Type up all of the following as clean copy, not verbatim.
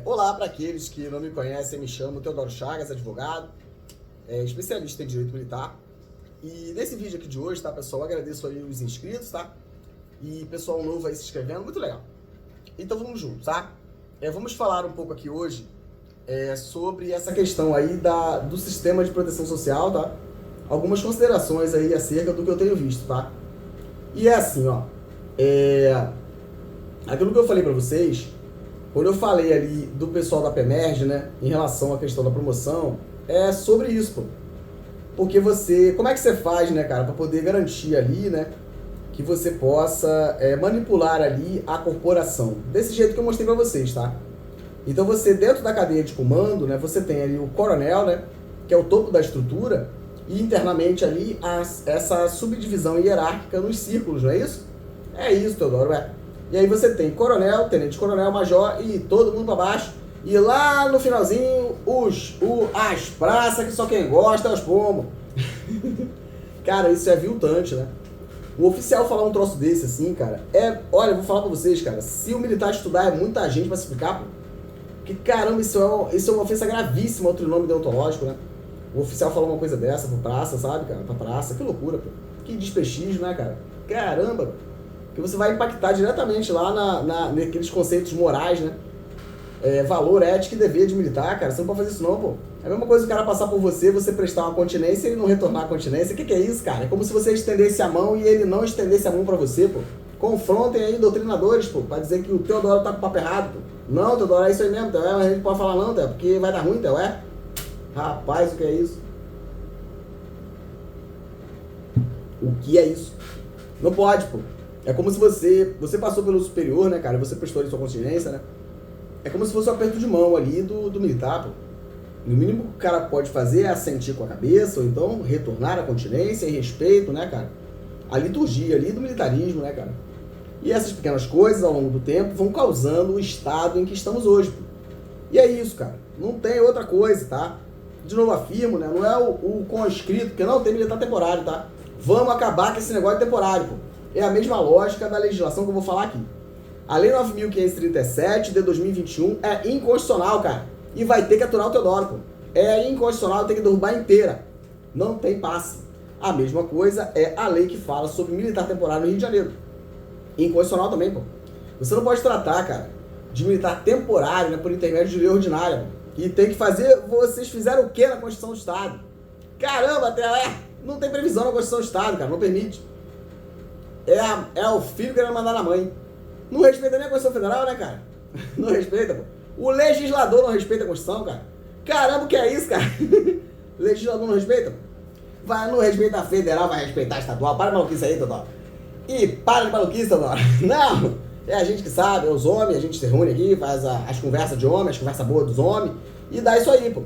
Olá para aqueles que não me conhecem, me chamo Teodoro Chagas, advogado, especialista em direito militar. E nesse vídeo aqui de hoje, tá, pessoal, agradeço aí os inscritos, tá? E pessoal novo aí se inscrevendo, muito legal. Então vamos juntos, tá? Vamos falar um pouco aqui hoje sobre essa questão aí do sistema de proteção social, tá? Algumas considerações aí acerca do que eu tenho visto, tá? E é assim, ó, aquilo que eu falei para vocês, quando eu falei ali do pessoal da PEMERG, né, em relação à questão da promoção, é sobre isso, pô. Porque como é que você faz, né, cara, para poder garantir ali, né, que você possa manipular ali a corporação, desse jeito que eu mostrei para vocês, tá? Então você, dentro da cadeia de comando, né, você tem ali o coronel, né, que é o topo da estrutura, e internamente ali essa subdivisão hierárquica nos círculos, não é isso? É isso, Teodoro, E aí você tem coronel, tenente-coronel, major e todo mundo para baixo. E lá no finalzinho, as praças que só quem gosta é os pombos. Cara, isso é aviltante, né? O oficial falar um troço desse assim, cara, olha, eu vou falar pra vocês, cara, se o militar estudar é muita gente pra se explicar, pô. Porque, caramba, isso é uma ofensa gravíssima ao trinômio deontológico, né? O oficial falar uma coisa dessa pra praça, sabe, cara? Pra praça, que loucura, pô. Que desprestígio, né, cara? Caramba, que você vai impactar diretamente lá naqueles conceitos morais, né? Valor, ética e dever de militar, cara. Você não pode fazer isso não, pô. É a mesma coisa o cara passar por você prestar uma continência e ele não retornar a continência. O que é isso, cara? É como se você estendesse a mão e ele não estendesse a mão pra você, pô. Confrontem aí doutrinadores, pô, pra dizer que o Teodoro tá com o papo errado, pô. Não, Teodoro, é isso aí mesmo, Teo. A gente pode falar não, Teo, porque vai dar ruim, Teo, Rapaz, o que é isso? O que é isso? Não pode, pô. É como se você passou pelo superior, né, cara? Você prestou ali sua continência, né? É como se fosse um aperto de mão ali do militar, pô. No mínimo que o cara pode fazer é assentir com a cabeça, ou então retornar à continência em respeito, né, cara? A liturgia ali do militarismo, né, cara? E essas pequenas coisas, ao longo do tempo, vão causando o estado em que estamos hoje, pô. E é isso, cara. Não tem outra coisa, tá? De novo afirmo, né? Não é o conscrito, porque não tem militar temporário, tá? Vamos acabar com esse negócio de temporário, pô. É a mesma lógica da legislação que eu vou falar aqui. A Lei 9.537 de 2021 é inconstitucional, cara. E vai ter que aturar o Teodoro, pô. É inconstitucional, tem que derrubar inteira. Não tem passe. A mesma coisa é a lei que fala sobre militar temporário no Rio de Janeiro. Inconstitucional também, pô. Você não pode tratar, cara, de militar temporário, né, por intermédio de lei ordinária, pô. E tem que fazer... Vocês fizeram o quê na Constituição do Estado? Caramba, até não tem previsão na Constituição do Estado, cara. Não permite. É o filho querendo mandar na mãe. Não respeita nem a Constituição Federal, né, cara? Não respeita, pô. O legislador não respeita a Constituição, cara. Caramba, o que é isso, cara? O legislador não respeita? Não respeita a federal, vai respeitar a estadual. Para de maluquice aí, Teodoro. E para de maluquice, Teodoro. Não! É a gente que sabe, é os homens, a gente se reúne aqui, faz as conversas de homens, as conversas boas dos homens, e dá isso aí, pô.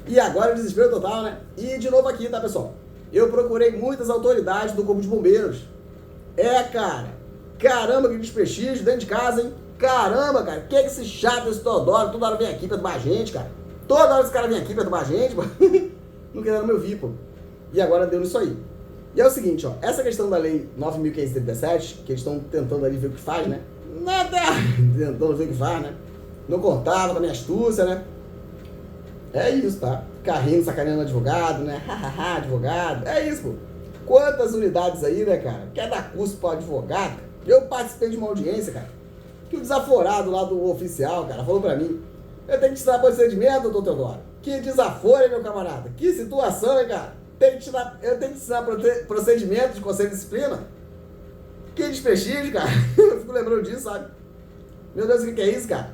E agora o desespero total, né? E de novo aqui, tá, pessoal? Eu procurei muitas autoridades do Corpo de Bombeiros. Cara. Caramba, que desprestígio dentro de casa, hein? Caramba, cara. Que esse chato, esse Teodoro, toda hora vem aqui perturbar a gente, cara. Toda hora esse cara vem aqui perturbar a gente, pô. Não querendo me ouvir, pô. E agora deu nisso aí. E é o seguinte, ó. Essa questão da Lei 9.537, que eles estão tentando ali ver o que faz, né? Nada! Tentando ver o que faz, né? Não contava com a minha astúcia, né? É isso, tá? Ficar rindo, sacaneando advogado, né? Hahaha, advogado. É isso, pô. Quantas unidades aí, né, cara? Quer dar curso para advogado? Eu participei de uma audiência, cara, que o desaforado lá do oficial, cara, falou pra mim: eu tenho que ensinar procedimento, doutor Teodoro. Que desaforo, hein, meu camarada? Que situação, hein, cara? Eu tenho que ensinar procedimento de conselho de disciplina? Que desprestígio, cara. Eu fico lembrando disso, sabe? Meu Deus, o que é isso, cara?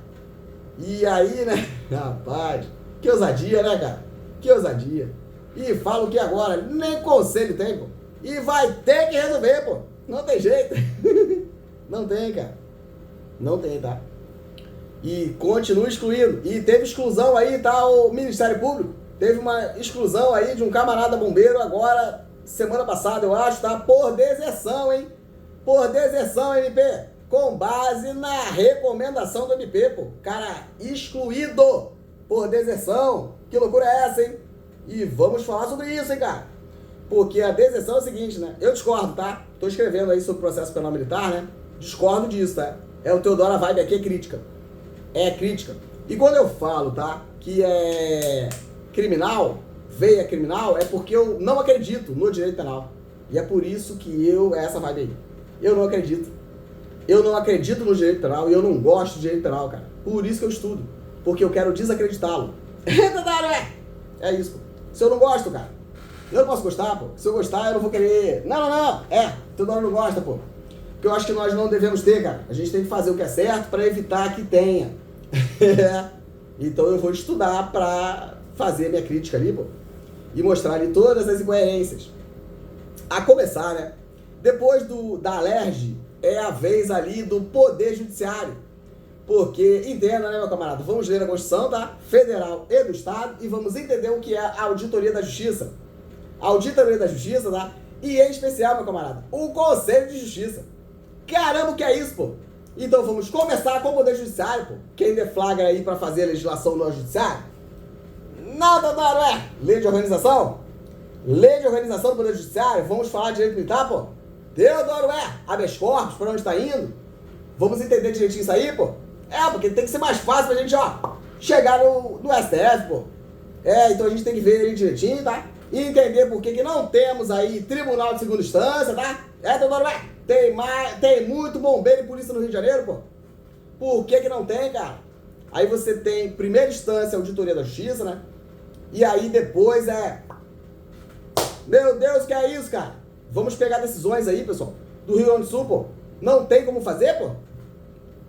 E aí, né? Rapaz, que ousadia, né, cara? Que ousadia. E fala o que agora? Nem conselho tem, pô. E vai ter que resolver, pô. Não tem jeito. Não tem, cara. Não tem, tá? E continua excluindo. E teve exclusão aí, tá? O Ministério Público teve uma exclusão aí de um camarada bombeiro agora, semana passada, eu acho, tá? Por deserção, hein? Por deserção, MP. Com base na recomendação do MP, pô. Cara, excluído por deserção. Que loucura é essa, hein? E vamos falar sobre isso, hein, cara? Porque a deserção é o seguinte, né? Eu discordo, tá? Tô escrevendo aí sobre o processo penal militar, né? Discordo disso, tá? O Teodoro, a vibe aqui é crítica. É crítica. E quando eu falo, tá, que é criminal, veia criminal, é porque eu não acredito no direito penal. E é por isso que é essa vibe aí. Eu não acredito. Eu não acredito no direito penal e eu não gosto de direito penal, cara. Por isso que eu estudo. Porque eu quero desacreditá-lo. É isso, pô. Se eu não gosto, cara, eu não posso gostar, pô. Se eu gostar, eu não vou querer. Não. Todo mundo não gosta, pô. Porque eu acho que nós não devemos ter, cara. A gente tem que fazer o que é certo para evitar que tenha. Então eu vou estudar para fazer a minha crítica ali, pô. E mostrar ali todas as incoerências. A começar, né? Depois da Alerj, é a vez ali do Poder Judiciário. Porque, entenda, né, meu camarada? Vamos ler a Constituição, tá? Federal e do Estado e vamos entender o que é a Auditoria da Justiça. A Auditoria da Justiça, tá? E em especial, meu camarada, o Conselho de Justiça. Caramba, o que é isso, pô? Então vamos começar com o Poder Judiciário, pô. Quem deflagra aí pra fazer a legislação no Judiciário? Não, doutor, lei de organização? Lei de organização do Poder Judiciário? Vamos falar de direito militar, pô? Teodoro, habeas corpus, pra onde tá indo? Vamos entender direitinho isso aí, pô? Porque tem que ser mais fácil pra gente, chegar no STF, pô. Então a gente tem que ver ele direitinho, tá? E entender por que não temos aí Tribunal de Segunda Instância, tá? Teodoro, tem muito bombeiro e polícia no Rio de Janeiro, pô. Por que não tem, cara? Aí você tem primeira instância, Auditoria da Justiça, né? E aí depois Meu Deus, que é isso, cara? Vamos pegar decisões aí, pessoal, do Rio Grande do Sul, pô. Não tem como fazer, pô?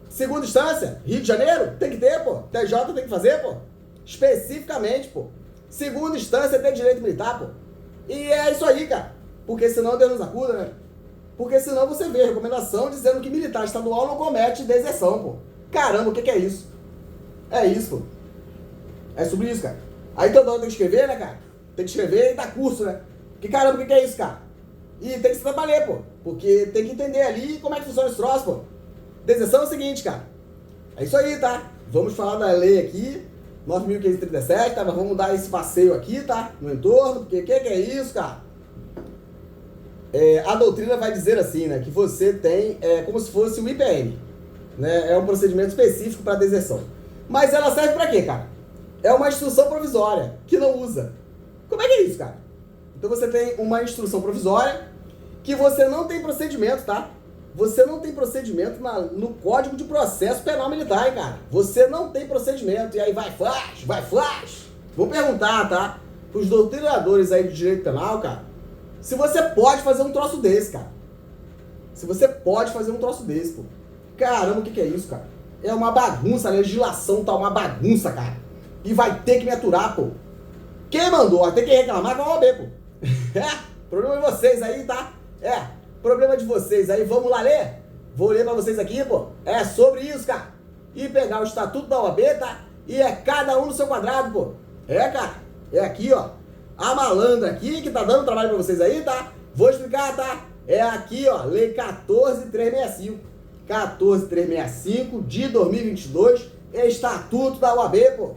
Segunda instância, Rio de Janeiro, tem que ter, pô. TJ tem que fazer, pô. Especificamente, pô. Segunda instância tem direito militar, pô. E é isso aí, cara. Porque senão Deus nos acuda, né? Porque senão você vê a recomendação dizendo que militar estadual não comete deserção, pô. Caramba, o que é isso? É isso, pô. É sobre isso, cara. Aí toda hora tem que escrever, né, cara? Tem que escrever e dar curso, né? Que caramba, o que é isso, cara? E tem que se trabalhar, pô. Porque tem que entender ali como é que funciona esse troço, pô. Deserção é o seguinte, cara. É isso aí, tá? Vamos falar da lei aqui, 9.537, tá? Mas vamos dar esse passeio aqui, tá? No entorno, porque o que é isso, cara? A doutrina vai dizer assim, né? Que você tem, como se fosse o IPM, né? É um procedimento específico para deserção. Mas ela serve para quê, cara? É uma instrução provisória, que não usa. Como é que é isso, cara? Então você tem uma instrução provisória que você não tem procedimento, tá? Você não tem procedimento no Código de Processo Penal Militar, hein, cara? Você não tem procedimento. E aí vai flash. Vou perguntar, tá? Pros doutrinadores aí de direito penal, cara, se você pode fazer um troço desse, cara. Se você pode fazer um troço desse, pô. Caramba, o que é isso, cara? É uma bagunça, a legislação tá uma bagunça, cara. E vai ter que me aturar, pô. Quem mandou? Vai ter que reclamar com a OAB, pô. Problema de vocês aí, tá? Problema de vocês aí. Vamos lá ler? Vou ler pra vocês aqui, pô. É sobre isso, cara. E pegar o estatuto da OAB, tá? E é cada um no seu quadrado, pô. Cara. É aqui, ó. A malandra aqui que tá dando trabalho pra vocês aí, tá? Vou explicar, tá? É aqui, ó. Lei 14.365. 14.365 de 2022. Estatuto da OAB, pô.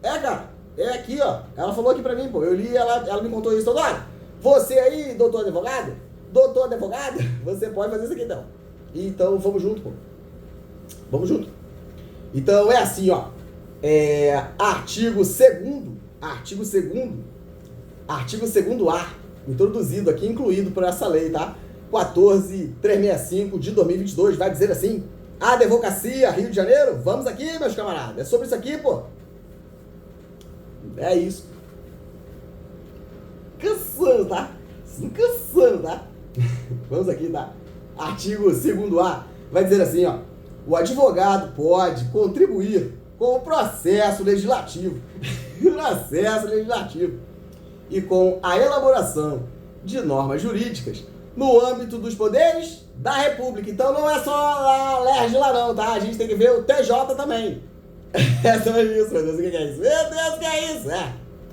Cara. É aqui, ó. Ela falou aqui pra mim, pô. Eu li, ela me contou isso toda hora. Você aí, doutor advogado, você pode fazer isso aqui, então. Então, vamos junto, pô. Vamos junto. Então, é assim, ó. Artigo 2º, A, introduzido aqui, incluído por essa lei, tá? 14.365 de 2022, vai dizer assim: a Advocacia, Rio de Janeiro, vamos aqui, meus camaradas. É sobre isso aqui, pô. É isso. Cansando, tá? Vamos aqui, tá? Artigo 2º A vai dizer assim, ó: o advogado pode contribuir com o processo legislativo. E com a elaboração de normas jurídicas no âmbito dos poderes da República. Então não é só a Alerj lá não, tá? A gente tem que ver o TJ também. Só isso, meu Deus, o que é isso? Meu Deus, o que é isso?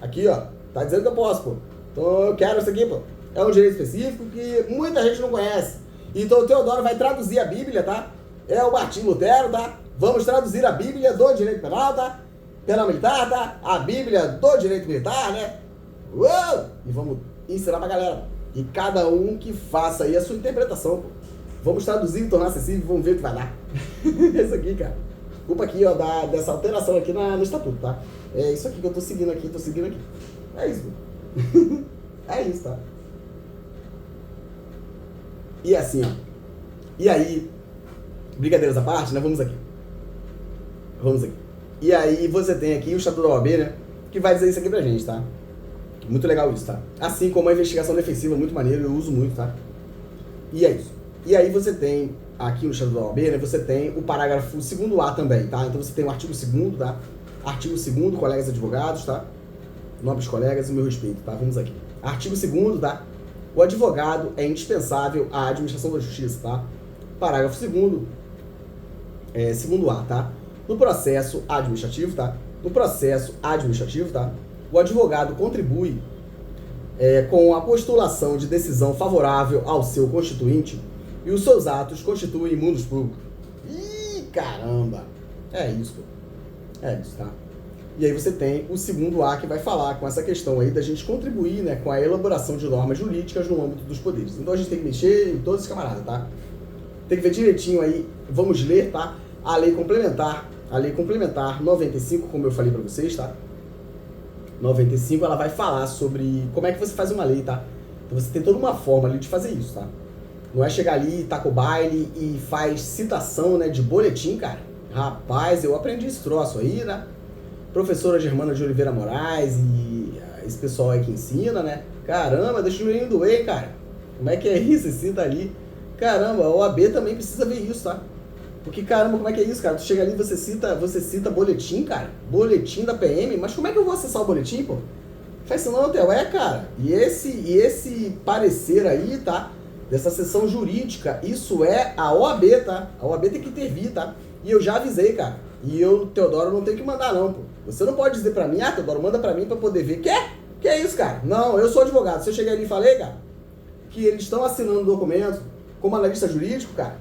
Aqui, ó, tá dizendo que eu posso, pô. Então eu quero isso aqui, pô. É um direito específico que muita gente não conhece. Então o Teodoro vai traduzir a Bíblia, tá? É o Martinho Lutero, tá? Vamos traduzir a Bíblia do direito penal, tá? Penal militar, tá? A Bíblia do direito militar, né? Uou! E vamos ensinar pra galera. E cada um que faça aí a sua interpretação, pô. Vamos traduzir e tornar acessível, vamos ver o que vai dar. Isso aqui, cara. Culpa aqui, ó, dessa alteração aqui no estatuto, tá? É isso aqui que eu tô seguindo aqui. É isso. É isso, tá? E assim, ó. E aí, brincadeiras à parte, né? Vamos aqui. E aí você tem aqui o Estatuto da OAB, né? Que vai dizer isso aqui pra gente, tá? Muito legal isso, tá? Assim como a investigação defensiva, muito maneiro, eu uso muito, tá? E é isso. E aí você tem, aqui no Estatuto da OAB, né? Você tem o parágrafo 2º-A também, tá? Então você tem o artigo 2º, tá? Artigo 2º, colegas advogados, tá? Nobres colegas, o meu respeito, tá? Vamos aqui. Artigo 2º, tá? O advogado é indispensável à administração da justiça, tá? Parágrafo 2º, 2º-A, tá? No processo administrativo, tá? O advogado contribui com a postulação de decisão favorável ao seu constituinte e os seus atos constituem mundos públicos. Ih, caramba! É isso, tá? E aí você tem o 2º-A que vai falar com essa questão aí da gente contribuir, né, com a elaboração de normas jurídicas no âmbito dos poderes. Então a gente tem que mexer em todos os camaradas, tá? Tem que ver direitinho aí, vamos ler, tá? A lei complementar 95, como eu falei pra vocês, tá? 95, ela vai falar sobre como é que você faz uma lei, tá? Então você tem toda uma forma ali de fazer isso, tá? Não é chegar ali, taca o baile e faz citação, né, de boletim, cara. Rapaz, eu aprendi esse troço aí, né? Professora Germana de Oliveira Moraes e esse pessoal aí que ensina, né? Caramba, deixa o joelhinho doer, cara. Como é que é isso? Você cita ali. Caramba, a OAB também precisa ver isso, tá? Porque, caramba, como é que é isso, cara? Tu chega ali e você cita boletim, cara. Boletim da PM. Mas como é que eu vou acessar o boletim, pô? Faz isso não, Theo. Cara. E esse parecer aí, tá? Dessa sessão jurídica, isso é a OAB, tá? A OAB tem que intervir, tá? E eu já avisei, cara. E eu, Teodoro, não tenho que mandar, não, pô. Você não pode dizer pra mim, Teodoro, manda pra mim pra poder ver. Que é isso, cara? Não, eu sou advogado. Se eu chegar ali e falei, cara, que eles estão assinando o documento como analista jurídico, cara,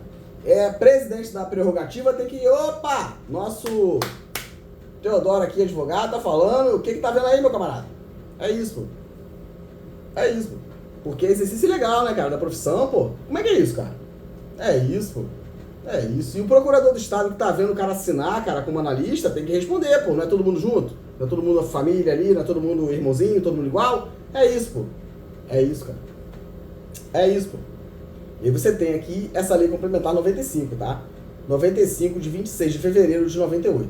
presidente da prerrogativa tem que... Opa! Nosso Teodoro aqui, advogado, tá falando. O que tá vendo aí, meu camarada? É isso, pô. Porque é exercício legal, né, cara, da profissão, pô. Como é que é isso, cara? É isso. E o procurador do estado que tá vendo o cara assinar, cara, como analista, tem que responder, pô. Não é todo mundo junto? Não é todo mundo família ali? Não é todo mundo irmãozinho, todo mundo igual? É isso, pô. É isso, cara. E aí você tem aqui essa lei complementar 95, tá? 95 de 26 de fevereiro de 98.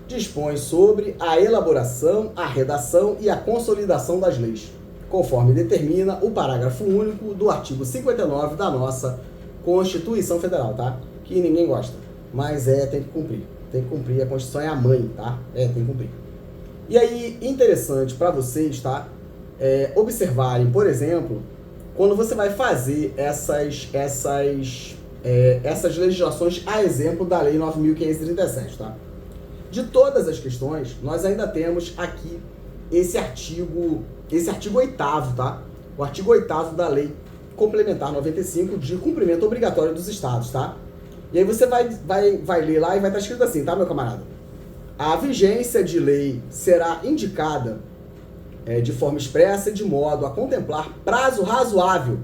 Dispõe sobre a elaboração, a redação e a consolidação das leis, conforme determina o parágrafo único do artigo 59 da nossa Constituição Federal, tá? Que ninguém gosta, mas tem que cumprir. Tem que cumprir, a Constituição é a mãe, tá? Tem que cumprir. E aí, interessante para vocês, tá? Observarem, por exemplo, quando você vai fazer essas legislações, a exemplo da Lei 9.537, tá? De todas as questões, nós ainda temos aqui esse artigo 8º, tá? O artigo 8º da Lei Complementar 95 de cumprimento obrigatório dos estados, tá? E aí você vai ler lá e vai estar escrito assim, tá, meu camarada? A vigência de lei será indicada de forma expressa e de modo a contemplar prazo razoável,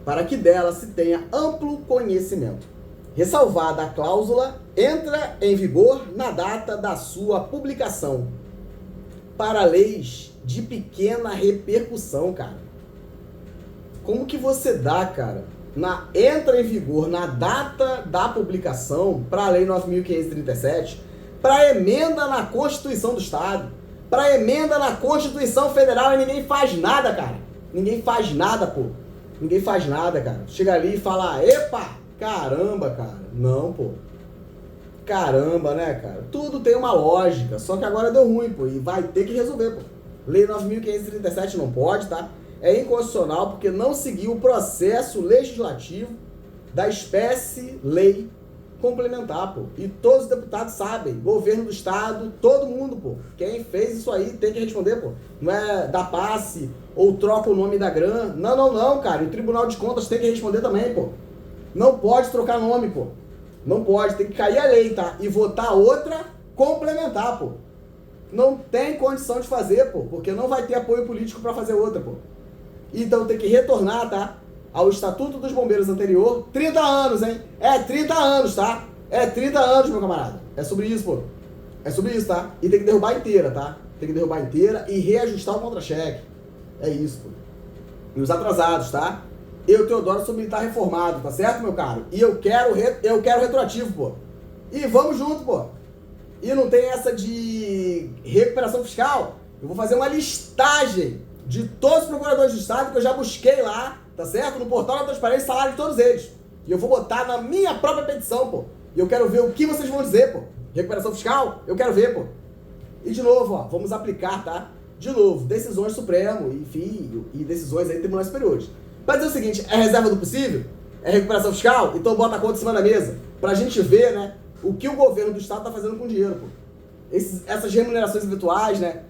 para que dela se tenha amplo conhecimento. Ressalvada a cláusula, entra em vigor na data da sua publicação. Para leis de pequena repercussão, cara. Como que você dá, cara, entra em vigor na data da publicação para a Lei 9.537, para emenda na Constituição do Estado, para emenda na Constituição Federal, e ninguém faz nada, cara. Ninguém faz nada, pô. Ninguém faz nada, cara. Chega ali e fala, epa, caramba, cara. Não, pô. Caramba, né, cara? Tudo tem uma lógica, só que agora deu ruim, pô, e vai ter que resolver, pô. Lei 9.537 não pode, tá? É inconstitucional porque não seguiu o processo legislativo da espécie lei complementar, pô. E todos os deputados sabem, governo do estado, todo mundo, pô. Quem fez isso aí tem que responder, pô. Não é dar passe ou troca o nome da GRAN. Não, cara. O Tribunal de Contas tem que responder também, pô. Não pode trocar nome, pô. Não pode, tem que cair a lei, tá? E votar outra complementar, pô. Não tem condição de fazer, pô, porque não vai ter apoio político pra fazer outra, pô. Então tem que retornar, tá? Ao Estatuto dos Bombeiros anterior, 30 anos, hein? 30 anos, tá? É 30 anos, meu camarada. É sobre isso, pô. É sobre isso, tá? E tem que derrubar inteira, tá? Tem que derrubar inteira e reajustar o contra-cheque. É isso, pô. E os atrasados, tá? Eu, Teodoro, sou militar reformado, tá certo, meu caro? E eu quero retroativo, pô. E vamos junto, pô. E não tem essa de recuperação fiscal. Eu vou fazer uma listagem de todos os procuradores do Estado que eu já busquei lá, tá certo? No portal da transparência, salário de todos eles. E eu vou botar na minha própria petição, pô. E eu quero ver o que vocês vão dizer, pô. Recuperação fiscal? Eu quero ver, pô. E de novo, ó, vamos aplicar, tá? De novo, decisões Supremo, enfim, e decisões aí de tribunais superiores. Pra dizer o seguinte, é reserva do possível? É recuperação fiscal? Então bota a conta em cima da mesa. Pra gente ver, né, o que o governo do Estado tá fazendo com o dinheiro, pô. Essas remunerações eventuais, né?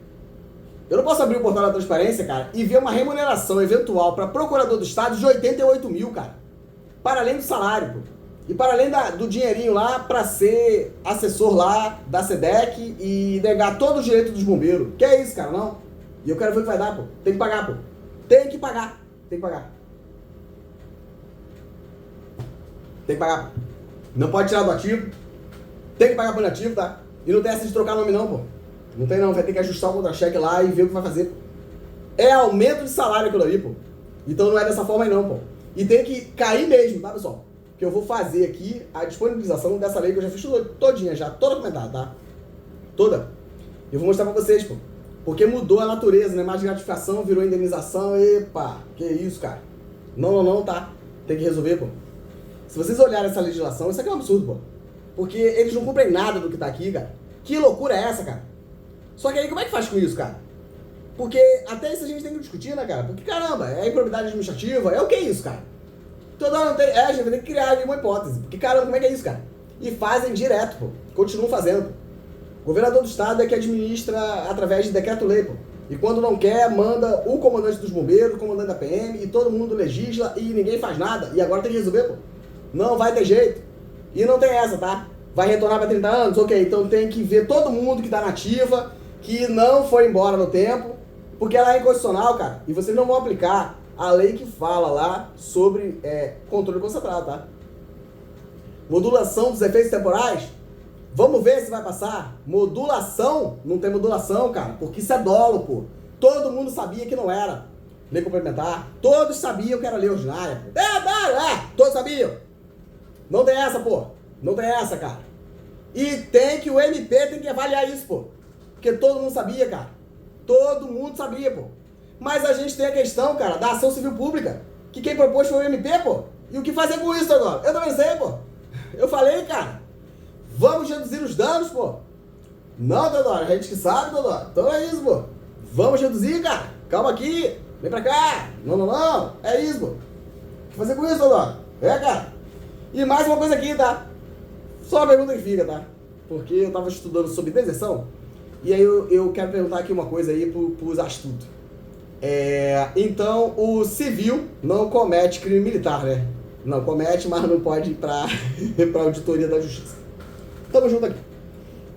Eu não posso abrir o portal da transparência, cara, e ver uma remuneração eventual para procurador do Estado de 88 mil, cara. Para além do salário, pô. E para além do dinheirinho lá para ser assessor lá da SEDEC e negar todo o direito dos bombeiros. Que é isso, cara, não? E eu quero ver o que vai dar, pô. Tem que pagar, pô. Tem que pagar. Tem que pagar. Tem que pagar, pô. Não pode tirar do ativo. Tem que pagar pelo ativo, tá? E não tem essa de trocar nome não, pô. Não tem não, vai ter que ajustar o contra-cheque lá e ver o que vai fazer, pô. É aumento de salário aquilo ali, pô. Então não é dessa forma aí não, pô. E tem que cair mesmo, tá, pessoal? Que eu vou fazer aqui a disponibilização dessa lei que eu já fiz todinha já, toda comentada, tá? Toda. Eu vou mostrar pra vocês, pô. Porque mudou a natureza, né? Mais gratificação, virou indenização, epa, que isso, cara. Não, tá? Tem que resolver, pô. Se vocês olharem essa legislação, isso aqui é um absurdo, pô. Porque eles não cumprem nada do que tá aqui, cara. Que loucura é essa, cara? Só que aí, como é que faz com isso, cara? Porque até isso a gente tem que discutir, né, cara? Porque, caramba, é improbidade administrativa, é o que é isso, cara? Toda hora não tem... a gente vai ter que criar uma hipótese. Porque, caramba, como é que é isso, cara? E fazem direto, pô. Continuam fazendo, pô. O governador do estado é que administra através de decreto-lei, pô. E quando não quer, manda o comandante dos bombeiros, o comandante da PM, e todo mundo legisla e ninguém faz nada. E agora tem que resolver, pô. Não vai ter jeito. E não tem essa, tá? Vai retornar para 30 anos? Ok, então tem que ver todo mundo que tá na ativa, que não foi embora no tempo, porque ela é inconstitucional, cara. E vocês não vão aplicar a lei que fala lá sobre controle concentrado, tá? Modulação dos efeitos temporais. Vamos ver se vai passar. Modulação? Não tem modulação, cara, porque isso é dolo, pô. Todo mundo sabia que não era lei complementar. Todos sabiam que era lei ordinária. Todos sabiam. Não tem essa, pô. Não tem essa, cara. E tem que o MP tem que avaliar isso, pô. Porque todo mundo sabia, cara. Todo mundo sabia, pô. Mas a gente tem a questão, cara, da ação civil pública. Que quem propôs foi o MP, pô. E o que fazer com isso agora? Eu também sei, pô. Eu falei, cara. Vamos reduzir os danos, pô. Não, Teodoro, a gente que sabe, Teodoro. Então é isso, pô. Vamos reduzir, cara. Calma aqui. Vem pra cá. Não. É isso, pô. O que fazer com isso, Teodoro? Cara. E mais uma coisa aqui, tá? Só uma pergunta que fica, tá? Porque eu tava estudando sobre deserção. E aí eu quero perguntar aqui uma coisa aí pros astutos. Então, o civil não comete crime militar, né? Não comete, mas não pode ir pra auditoria da justiça. Tamo junto aqui.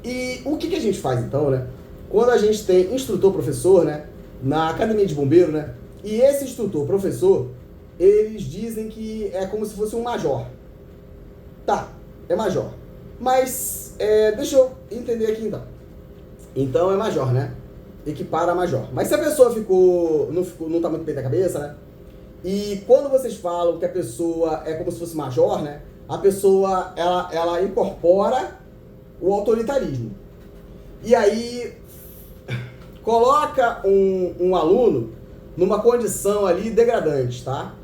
E o que a gente faz então, né? Quando a gente tem instrutor-professor, né? Na academia de bombeiro, né? E esse instrutor-professor, eles dizem que é como se fosse um major. Tá, é major. Mas, deixa eu entender aqui então. Então é major, né? Equipara a major. Mas se a pessoa não tá muito bem da cabeça, né? E quando vocês falam que a pessoa é como se fosse major, né? A pessoa, ela incorpora o autoritarismo. E aí, coloca um aluno numa condição ali degradante, tá?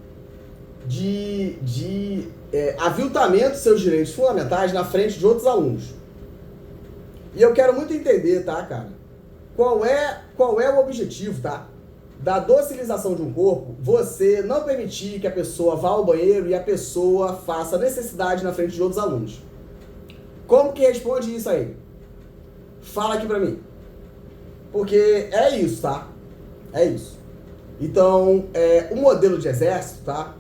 De aviltamento dos seus direitos fundamentais na frente de outros alunos. E eu quero muito entender, tá, cara? Qual é o objetivo, tá? Da docilização de um corpo, você não permitir que a pessoa vá ao banheiro e a pessoa faça necessidade na frente de outros alunos. Como que responde isso aí? Fala aqui pra mim. Porque é isso, tá? É isso. Então, o modelo de exército, tá?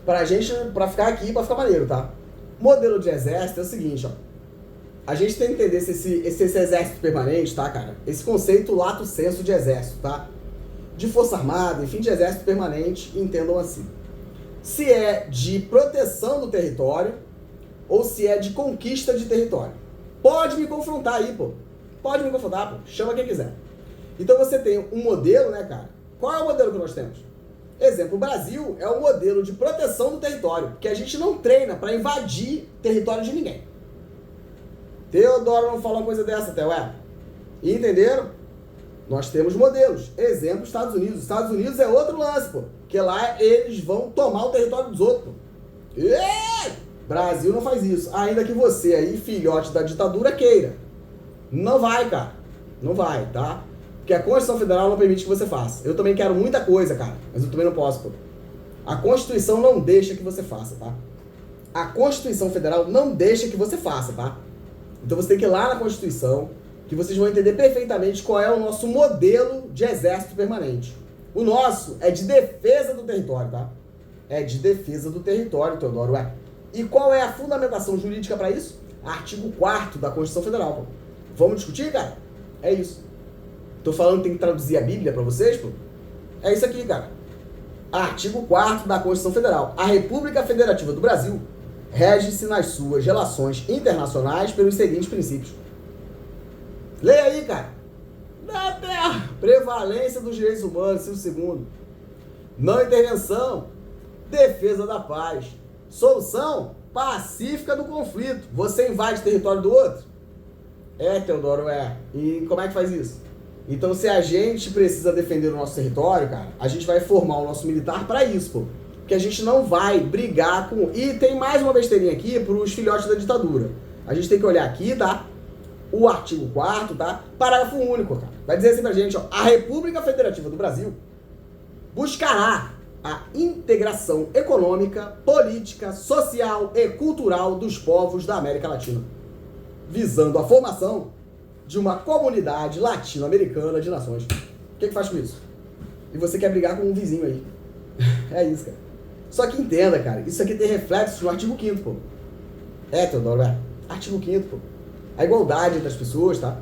Pra ficar aqui, pra ficar maneiro, tá? O modelo de exército é o seguinte, ó. A gente tem que entender se esse exército permanente, tá, cara? Esse conceito lato sensu de exército, tá? De força armada, enfim, de exército permanente, entendam assim. Se é de proteção do território ou se é de conquista de território. Pode me confrontar aí, pô. Pode me confrontar, pô. Chama quem quiser. Então você tem um modelo, né, cara? Qual é o modelo que nós temos? Exemplo, o Brasil é um modelo de proteção do território, que a gente não treina para invadir território de ninguém. Teodoro não fala uma coisa dessa, Theo, entenderam? Nós temos modelos. Exemplo, Estados Unidos. Estados Unidos é outro lance, pô. Porque lá eles vão tomar o território dos outros, pô. Brasil não faz isso. Ainda que você aí, filhote da ditadura, queira. Não vai, cara. Não vai, tá? Porque a Constituição Federal não permite que você faça. Eu também quero muita coisa, cara. Mas eu também não posso, pô. A Constituição não deixa que você faça, tá? A Constituição Federal não deixa que você faça, tá? Então você tem que ir lá na Constituição, que vocês vão entender perfeitamente qual é o nosso modelo de exército permanente. O nosso é de defesa do território, tá? É de defesa do território, Teodoro, E qual é a fundamentação jurídica para isso? Artigo 4º da Constituição Federal, pô. Vamos discutir, cara? É isso. Tô falando que tem que traduzir a Bíblia para vocês, pô? É isso aqui, cara. Artigo 4º da Constituição Federal. A República Federativa do Brasil rege-se nas suas relações internacionais pelos seguintes princípios. Leia aí, cara. Da terra, prevalência dos direitos humanos, inciso 2º. Não intervenção, defesa da paz. Solução pacífica do conflito. Você invade o território do outro? Teodoro, E como é que faz isso? Então, se a gente precisa defender o nosso território, cara, a gente vai formar o nosso militar para isso, pô. Porque a gente não vai brigar com... E tem mais uma besteirinha aqui pros filhotes da ditadura. A gente tem que olhar aqui, tá? O artigo 4º, tá? Parágrafo único, cara. Vai dizer assim pra gente, ó. A República Federativa do Brasil buscará a integração econômica, política, social e cultural dos povos da América Latina, visando a formação de uma comunidade latino-americana de nações. O que faz com isso? E você quer brigar com um vizinho aí. É isso, cara. Só que entenda, cara, isso aqui tem reflexos no artigo 5º, pô. Teodoro, Artigo 5º, pô. A igualdade entre as pessoas, tá?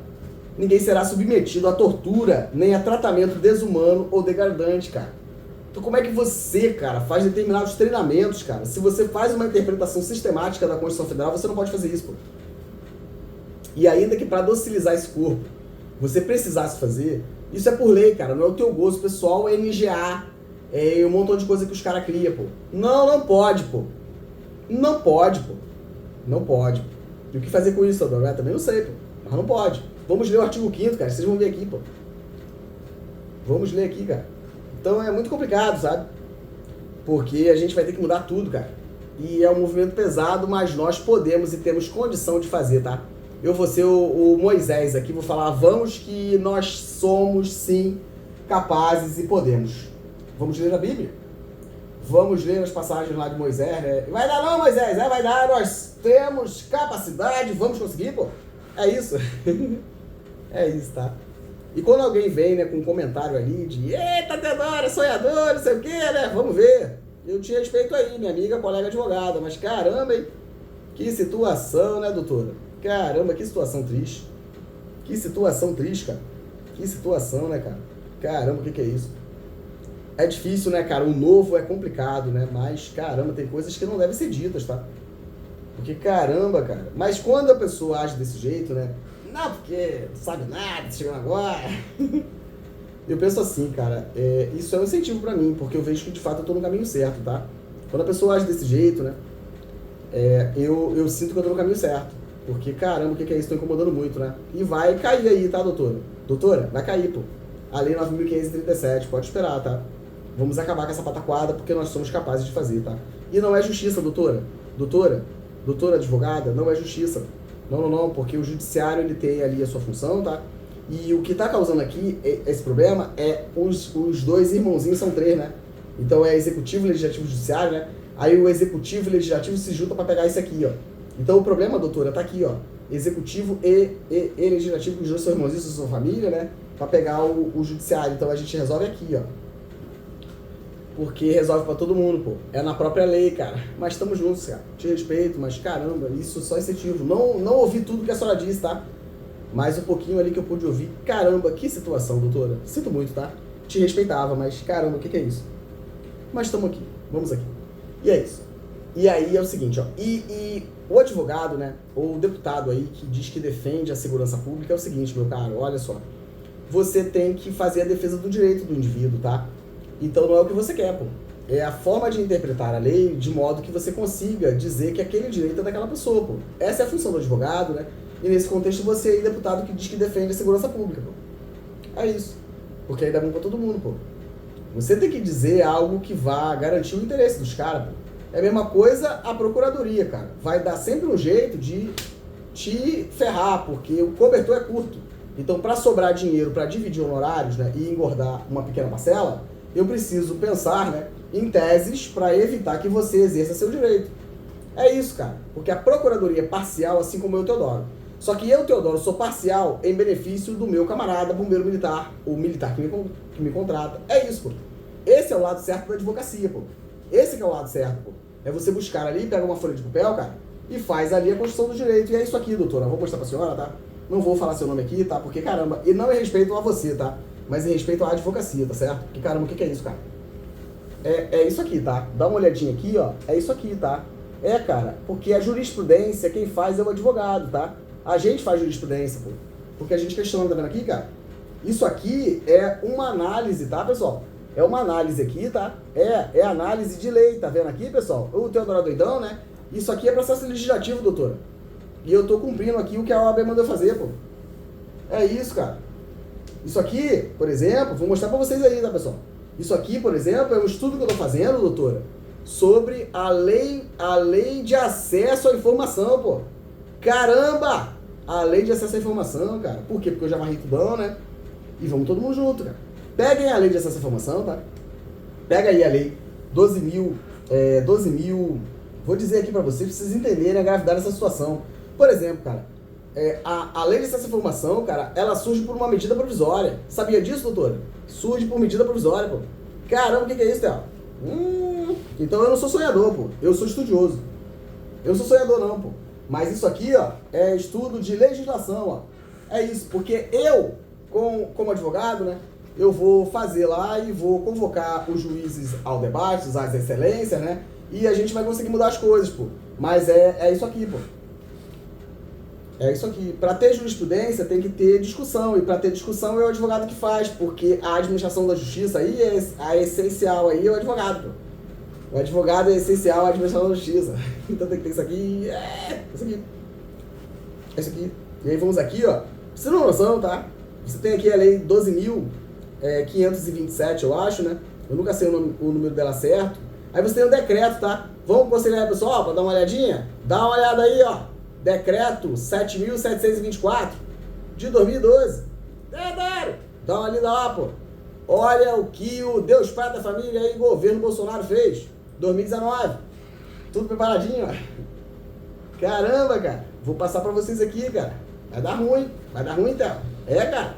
Ninguém será submetido a tortura, nem a tratamento desumano ou degradante, cara. Então como é que você, cara, faz determinados treinamentos, cara? Se você faz uma interpretação sistemática da Constituição Federal, você não pode fazer isso, pô. E ainda que para docilizar esse corpo, você precisasse fazer, isso é por lei, cara, não é o teu gosto pessoal, é NGA, um montão de coisa que os caras criam, pô. Não pode, pô. Não pode, pô. Não pode. E o que fazer com isso, Teodoro? Também não sei, pô. Mas não pode. Vamos ler o artigo 5º, cara, vocês vão ver aqui, pô. Vamos ler aqui, cara. Então é muito complicado, sabe? Porque a gente vai ter que mudar tudo, cara. E é um movimento pesado, mas nós podemos e temos condição de fazer, tá? Eu vou ser o Moisés aqui, vou falar, vamos que nós somos, sim, capazes e podemos. Vamos ler a Bíblia? Vamos ler as passagens lá de Moisés, né? Vai dar não, Moisés, vai dar, nós temos capacidade, vamos conseguir, pô. É isso. É isso, tá? E quando alguém vem, né, com um comentário ali de eita, Teodoro, sonhador, não sei o quê, né? Vamos ver. Eu te respeito aí, minha amiga, colega advogada, mas caramba, hein? Que situação, né, doutora? Caramba, que situação triste. Que situação triste, cara. Que situação, né, cara? Caramba, o que é isso? É difícil, né, cara? O novo é complicado, né? Mas, caramba, tem coisas que não devem ser ditas, tá? Porque, caramba, cara. Mas quando a pessoa age desse jeito, né? Não, porque não sabe nada, chegando agora. Eu penso assim, cara. Isso é um incentivo pra mim, porque eu vejo que, de fato, eu tô no caminho certo, tá? Quando a pessoa age desse jeito, né? Eu sinto que eu tô no caminho certo. Porque, caramba, o que é isso? Tô incomodando muito, né? E vai cair aí, tá, doutora? Doutora, vai cair, pô. A lei 9.537, pode esperar, tá? Vamos acabar com essa pataquada, porque nós somos capazes de fazer, tá? E não é justiça, doutora. Doutora advogada, não é justiça. Não, porque o judiciário, ele tem ali a sua função, tá? E o que tá causando aqui esse problema é os dois irmãozinhos, são três, né? Então é executivo, legislativo e judiciário, né? Aí o executivo e o legislativo se juntam pra pegar isso aqui, ó. Então o problema, doutora, tá aqui, ó. Executivo e legislativo, que os dois são irmãozinhos, são sua família, né? Pra pegar o judiciário. Então a gente resolve aqui, ó. Porque resolve pra todo mundo, pô. É na própria lei, cara. Mas estamos juntos, cara. Te respeito, mas caramba, isso só incentivo. Não ouvi tudo que a senhora disse, tá? Mas um pouquinho ali que eu pude ouvir. Caramba, que situação, doutora. Sinto muito, tá? Te respeitava, mas caramba, o que é isso? Mas estamos aqui. Vamos aqui. E é isso. E aí é o seguinte, ó. E o advogado, né, ou o deputado aí que diz que defende a segurança pública é o seguinte, meu caro, olha só. Você tem que fazer a defesa do direito do indivíduo, tá? Então não é o que você quer, pô. É a forma de interpretar a lei de modo que você consiga dizer que aquele direito é daquela pessoa, pô. Essa é a função do advogado, né? E nesse contexto você aí, deputado, que diz que defende a segurança pública, pô. É isso. Porque aí dá bom pra todo mundo, pô. Você tem que dizer algo que vá garantir o interesse dos caras, pô. É a mesma coisa a procuradoria, cara. Vai dar sempre um jeito de te ferrar, porque o cobertor é curto. Então, para sobrar dinheiro para dividir honorários, né, e engordar uma pequena parcela, eu preciso pensar, né, em teses para evitar que você exerça seu direito. É isso, cara. Porque a procuradoria é parcial, assim como eu, Teodoro. Só que eu, Teodoro, sou parcial em benefício do meu camarada, bombeiro militar, o militar que me contrata. É isso, pô. Esse é o lado certo da advocacia, pô. Esse que é o lado certo, pô. É você buscar ali, pega uma folha de papel, cara, e faz ali a construção do direito. E é isso aqui, doutora. Vou mostrar pra senhora, tá? Não vou falar seu nome aqui, tá? Porque, caramba, e não em respeito a você, tá? Mas em respeito à advocacia, tá certo? Porque, caramba, o que é isso, cara? É isso aqui, tá? Dá uma olhadinha aqui, ó. É isso aqui, tá? É, cara, porque a jurisprudência, quem faz é o advogado, tá? A gente faz jurisprudência, pô. Porque a gente questiona, tá vendo aqui, cara? Isso aqui é uma análise, tá, pessoal? É uma análise aqui, tá? É análise de lei, tá vendo aqui, pessoal? O Teodoro doidão, né? Isso aqui é processo legislativo, doutora. E eu tô cumprindo aqui o que a OAB mandou fazer, pô. É isso, cara. Isso aqui, por exemplo, vou mostrar pra vocês aí, tá, pessoal? Isso aqui, por exemplo, é um estudo que eu tô fazendo, doutora, sobre a lei de acesso à informação, pô. Caramba! A lei de acesso à informação, cara. Por quê? Porque eu já amarrei tudão, né? E vamos todo mundo junto, cara. Peguem a lei de acesso à informação, tá? Pega aí a lei 12.000, vou dizer aqui pra vocês entenderem a gravidade dessa situação. Por exemplo, cara, a lei de acesso à informação, cara, ela surge por uma medida provisória. Sabia disso, doutora? Surge por medida provisória, pô. Caramba, o que é isso, Theo? Então eu não sou sonhador, pô. Eu sou estudioso. Eu não sou sonhador, não, pô. Mas isso aqui, ó, é estudo de legislação, ó. É isso, porque eu, como advogado, né, eu vou fazer lá e vou convocar os juízes ao debate, às excelências, né, e a gente vai conseguir mudar as coisas, pô. Mas é isso aqui, pô. É isso aqui. Para ter jurisprudência tem que ter discussão, e para ter discussão é o advogado que faz, porque a administração da justiça aí a essencial aí é o advogado, pô. O advogado é essencial à administração da justiça. Então tem que ter isso aqui, isso aqui. Isso aqui. E aí vamos aqui, ó. Você não tem noção, tá? Você tem aqui a lei 12.527, eu acho, né? Eu nunca sei o número dela certo. Aí você tem o decreto, tá? Vamos conselhar, pessoal, para dar uma olhadinha? Dá uma olhada aí, ó. Decreto 7.724 de 2012. Dá uma lida lá, pô. Olha o que o Deus Pai da Família aí, governo Bolsonaro fez. 2019. Tudo preparadinho, ó. Caramba, cara. Vou passar pra vocês aqui, cara. Vai dar ruim, então. Cara.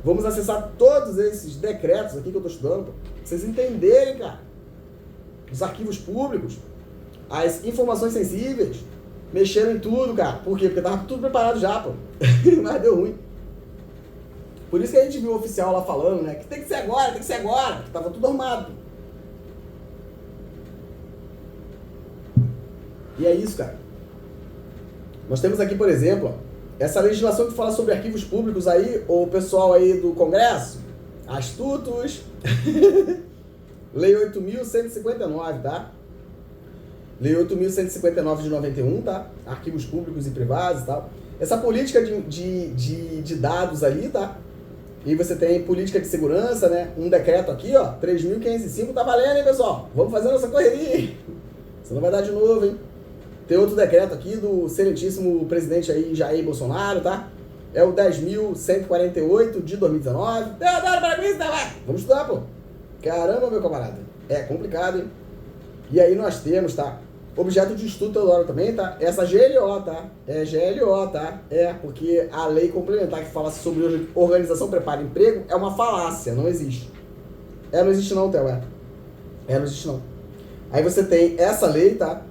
Vamos acessar todos esses decretos aqui que eu tô estudando, pô. Pra vocês entenderem, cara. Os arquivos públicos, as informações sensíveis, mexeram em tudo, cara. Por quê? Porque tava tudo preparado já, pô. Mas deu ruim. Por isso que a gente viu o oficial lá falando, né? Que tem que ser agora. Que tava tudo armado, pô. E é isso, cara. Nós temos aqui, por exemplo, ó, essa legislação que fala sobre arquivos públicos aí, o pessoal aí do Congresso, astutos, Lei 8.159, tá? Lei 8.159 de 91, tá? Arquivos públicos e privados e tal. Essa política de dados ali, tá? E você tem política de segurança, né? Um decreto aqui, ó, 3.505, tá valendo, hein, pessoal? Vamos fazer nossa correria. Você não vai dar de novo, hein? Tem outro decreto aqui do excelentíssimo presidente aí, Jair Bolsonaro, tá? É o 10.148 de 2019. Teodoro, para mim, tá? Vamos estudar, pô. Caramba, meu camarada. É complicado, hein? E aí nós temos, tá? Objeto de estudo, Teodoro, também, tá? Essa GLO, tá? É GLO, tá? Porque a lei complementar que fala sobre organização, preparo e emprego é uma falácia, não existe. Não existe não, Theo, não existe não. Aí você tem essa lei, tá?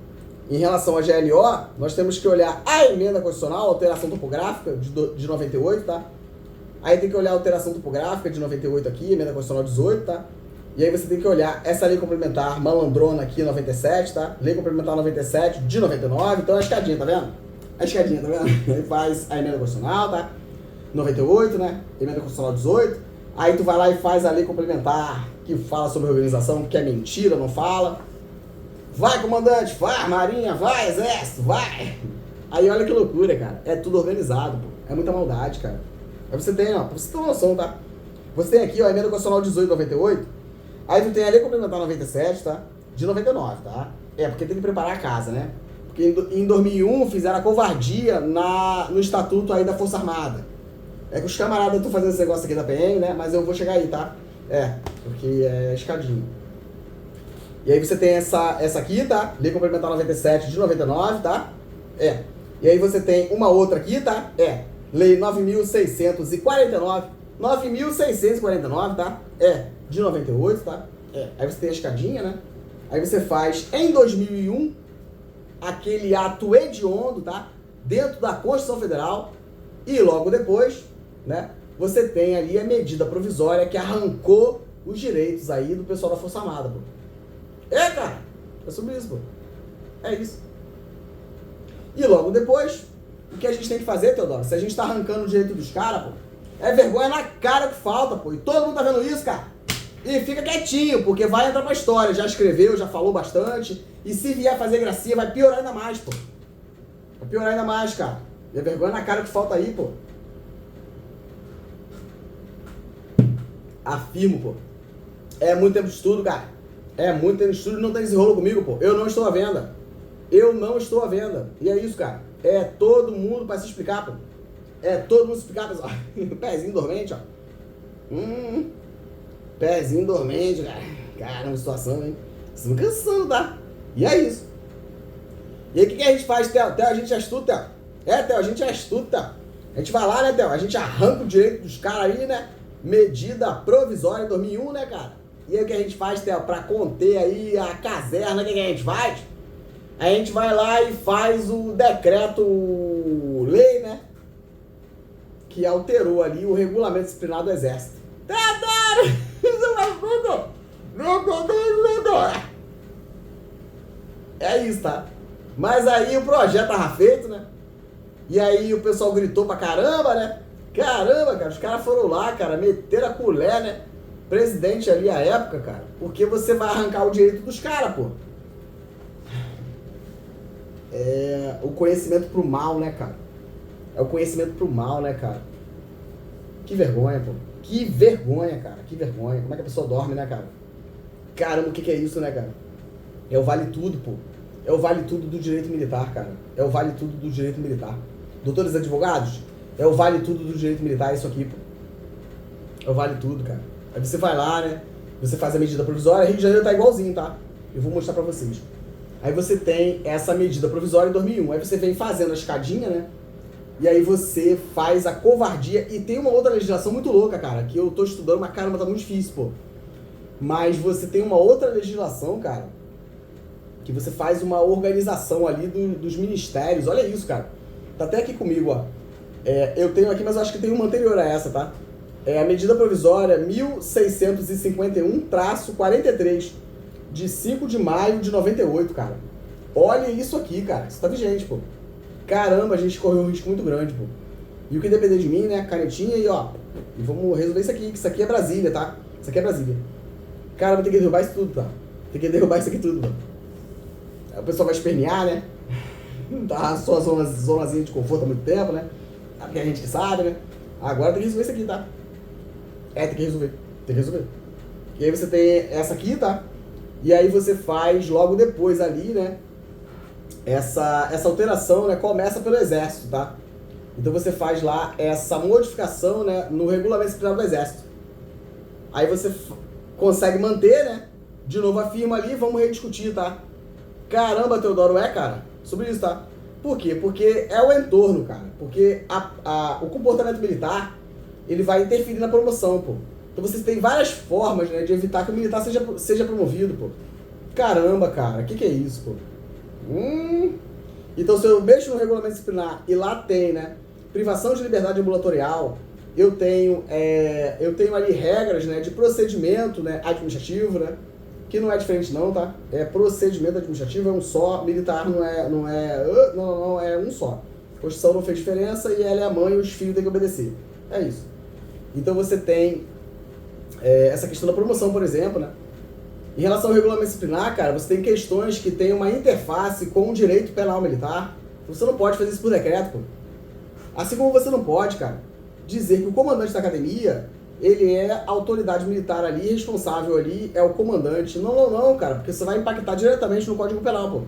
Em relação à GLO, nós temos que olhar a emenda constitucional, a alteração topográfica de 98, tá? Aí tem que olhar a alteração topográfica de 98 aqui, emenda constitucional 18, tá? E aí você tem que olhar essa lei complementar malandrona aqui, 97, tá? Lei complementar 97 de 99, então é a escadinha, tá vendo? A escadinha, tá vendo? Aí faz a emenda constitucional, tá? 98, né? Emenda constitucional 18. Aí tu vai lá e faz a lei complementar que fala sobre organização, que é mentira, não fala. Vai, comandante, vai, marinha, vai, exército, vai. Aí olha que loucura, cara. É tudo organizado, pô. É muita maldade, cara. Aí você tem, ó, pra você ter uma noção, tá? Você tem aqui, ó, a emenda constitucional 18 de 98. Aí tu tem a lei complementar 97, tá? De 99, tá? É, porque tem que preparar a casa, né? Porque em 2001 fizeram a covardia no estatuto aí da Força Armada. É que os camaradas estão fazendo esse negócio aqui da PM, né? Mas eu vou chegar aí, tá? É, porque é escadinho. E aí você tem essa aqui, tá? Lei complementar 97 de 99, tá? É. E aí você tem uma outra aqui, tá? É. Lei 9.649. 9.649, tá? É. De 98, tá? É. Aí você tem a escadinha, né? Aí você faz, em 2001, aquele ato hediondo, tá? Dentro da Constituição Federal. E logo depois, né? Você tem ali a medida provisória que arrancou os direitos aí do pessoal da Força Armada, pô. É, cara. É sobre isso, pô. É isso. E logo depois, o que a gente tem que fazer, Teodoro? Se a gente tá arrancando o direito dos caras, pô, é vergonha na cara que falta, pô. E todo mundo tá vendo isso, cara. E fica quietinho, porque vai entrar pra história. Já escreveu, já falou bastante. E se vier fazer gracinha, vai piorar ainda mais, pô. Vai piorar ainda mais, cara. E é vergonha na cara que falta aí, pô. Afirmo, pô. É muito tempo de estudo, cara. É muito tempo de estudo e não tem esse rolo comigo, pô. Eu não estou à venda. Eu não estou à venda. E é isso, cara. É todo mundo pra se explicar, pô. É todo mundo se explicar, pessoal. Pezinho dormente, ó. Pezinho dormente, cara. Caramba, situação, hein? Vocês estão cansando, tá? E é isso. E aí, o que a gente faz, Theo? Theo, a gente é astuto, Theo. É, Theo, a gente é astuto, Theo. A gente vai lá, né, Theo? A gente arranca o direito dos caras aí, né? Medida provisória em 2001, né, cara? E aí, o que a gente faz, Theo? Pra conter aí a caserna, o que a gente faz? A gente vai lá e faz o decreto-lei, né? Que alterou ali o regulamento disciplinar do Exército. É isso, tá? Mas aí o projeto tava feito, né? E aí o pessoal gritou pra caramba, né? Caramba, cara, os caras foram lá, cara, meteram a colher, né? Presidente ali à época, cara, porque você vai arrancar o direito dos caras, pô. É o conhecimento pro mal, né, cara? É o conhecimento pro mal, né, cara? Que vergonha, pô. Que vergonha, cara. Que vergonha. Como é que a pessoa dorme, né, cara? Caramba, o que é isso, né, cara? É o vale tudo, pô. É o vale tudo do direito militar, cara. É o vale tudo do direito militar. Doutores advogados, é o vale tudo do direito militar isso aqui, pô. É o vale tudo, cara. Aí você vai lá, né? Você faz a medida provisória. Rio de Janeiro tá igualzinho, tá? Eu vou mostrar pra vocês. Aí você tem essa medida provisória em 2001. Aí você vem fazendo a escadinha, né? E aí você faz a covardia. E tem uma outra legislação muito louca, cara, que eu tô estudando, mas caramba, tá muito difícil, pô. Mas você tem uma outra legislação, cara, que você faz uma organização ali dos ministérios. Olha isso, cara. Tá até aqui comigo, ó. Eu tenho aqui, mas eu acho que tem uma anterior a essa, tá? É a medida provisória 1651-43, de 5 de maio de 98, cara. Olha isso aqui, cara. Isso tá vigente, pô. Caramba, a gente correu um risco muito grande, pô. E o que depender de mim, né? Canetinha e ó. E vamos resolver isso aqui, que isso aqui é Brasília, tá? Isso aqui é Brasília. Cara, vai ter que derrubar isso tudo, tá? Tem que derrubar isso aqui tudo, mano. Aí o pessoal vai espernear, né? Tá só zonazinha de conforto há muito tempo, né? Porque a gente que sabe, né? Agora tem que resolver isso aqui, tá? Tem que resolver. Tem que resolver. E aí você tem essa aqui, tá? E aí você faz logo depois ali, né? Essa alteração, né? Começa pelo Exército, tá? Então você faz lá essa modificação, né? No regulamento disciplinar do Exército. Aí você consegue manter, né? De novo afirma ali, vamos rediscutir, tá? Caramba, Teodoro, cara, sobre isso, tá? Por quê? Porque é o entorno, cara. Porque o comportamento militar, ele vai interferir na promoção, pô. Então você tem várias formas, né, de evitar que o militar seja promovido, pô. Caramba, cara, que é isso, pô? Então se eu mexo no regulamento disciplinar e lá tem, né, privação de liberdade ambulatorial, eu tenho ali regras, né, de procedimento, né, administrativo, né, que não é diferente não, tá? É procedimento administrativo, é um só, militar não, é um só. Constituição não fez diferença e ela é a mãe e os filhos têm que obedecer. É isso. Então você tem essa questão da promoção, por exemplo, né? Em relação ao regulamento disciplinar, cara, você tem questões que têm uma interface com o direito penal militar. Você não pode fazer isso por decreto, pô. Assim como você não pode, cara, dizer que o comandante da academia, ele é a autoridade militar ali, responsável ali, é o comandante. Não, cara, porque você vai impactar diretamente no Código Penal, pô.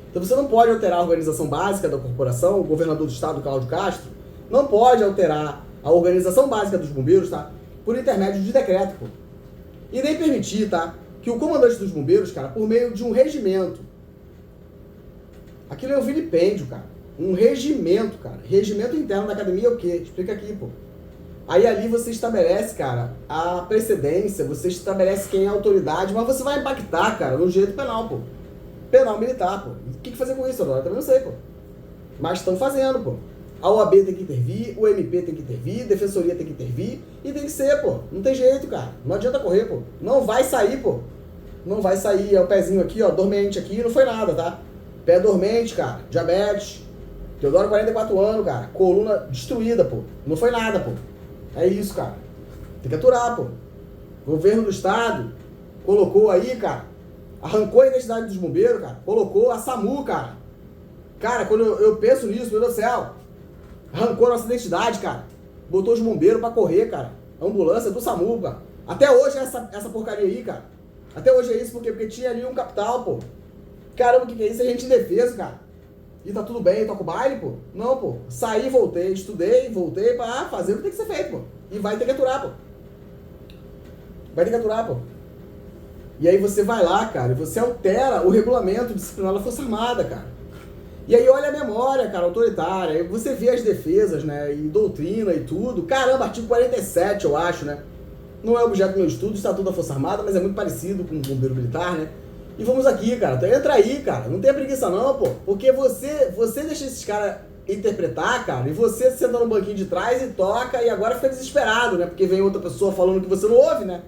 Então você não pode alterar a organização básica da corporação, o governador do estado, Cláudio Castro, não pode alterar a organização básica dos bombeiros, tá? Por intermédio de decreto, pô. E nem permitir, tá? Que o comandante dos bombeiros, cara, por meio de um regimento, aquilo é um vilipêndio, cara. Um regimento, cara. Regimento interno da academia é o quê? Explica aqui, pô. Aí ali você estabelece, cara, a precedência, você estabelece quem é a autoridade, mas você vai impactar, cara, no direito penal, pô. Penal militar, pô. O que fazer com isso agora? Eu também não sei, pô. Mas estão fazendo, pô. A OAB tem que intervir, o MP tem que intervir, a Defensoria tem que intervir, e tem que ser, pô. Não tem jeito, cara. Não adianta correr, pô. Não vai sair, pô. Não vai sair. É o pezinho aqui, ó, dormente aqui, não foi nada, tá? Pé dormente, cara. Diabetes. Teodoro, 44 anos, cara. Coluna destruída, pô. Não foi nada, pô. É isso, cara. Tem que aturar, pô. O governo do estado colocou aí, cara, arrancou a identidade dos bombeiros, cara. Colocou a SAMU, cara. Cara, quando eu penso nisso, meu Deus do céu. Arrancou a nossa identidade, cara. Botou os bombeiros pra correr, cara. A ambulância do SAMU, cara. Até hoje é essa porcaria aí, cara. Até hoje é isso, porque tinha ali um capital, pô. Caramba, o que é isso? É gente indefesa, cara. E tá tudo bem, toca o baile, pô? Não, pô. Saí, voltei, estudei, voltei pra fazer o que tem que ser feito, pô. E vai ter que aturar, pô. Vai ter que aturar, pô. E aí você vai lá, cara, e você altera o regulamento disciplinar da Força Armada, cara. E aí olha a memória, cara, autoritária. Aí você vê as defesas, né, e doutrina e tudo. Caramba, artigo 47, eu acho, né? Não é objeto do meu estudo, Estatuto da Força Armada, mas é muito parecido com o bombeiro militar, né? E vamos aqui, cara. Então entra aí, cara. Não tenha preguiça não, pô. Porque você deixa esses caras interpretar, cara, e você senta no banquinho de trás e toca e agora fica desesperado, né? Porque vem outra pessoa falando que você não ouve, né?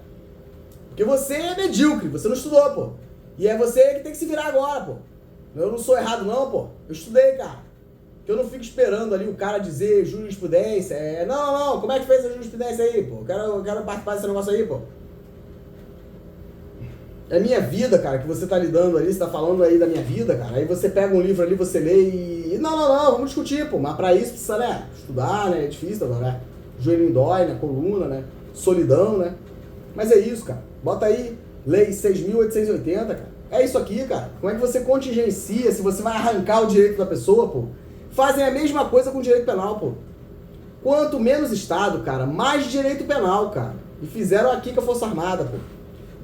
Porque você é medíocre, você não estudou, pô. E é você que tem que se virar agora, pô. Eu não sou errado não, pô. Eu estudei, cara. Que eu não fico esperando ali o cara dizer jurisprudência. Não, como é que fez a jurisprudência aí, pô? Eu quero participar desse negócio aí, pô. É minha vida, cara, que você tá lidando ali, você tá falando aí da minha vida, cara. Aí você pega um livro ali, você lê e... Não, vamos discutir, pô. Mas pra isso precisa, né, estudar, né? É difícil, né? Joelhinho dói, né? Coluna, né? Solidão, né? Mas é isso, cara. Bota aí, lei 6.880, cara. É isso aqui, cara. Como é que você contingencia se você vai arrancar o direito da pessoa, pô? Fazem a mesma coisa com o direito penal, pô. Quanto menos Estado, cara, mais direito penal, cara. E fizeram aqui com a Força Armada, pô.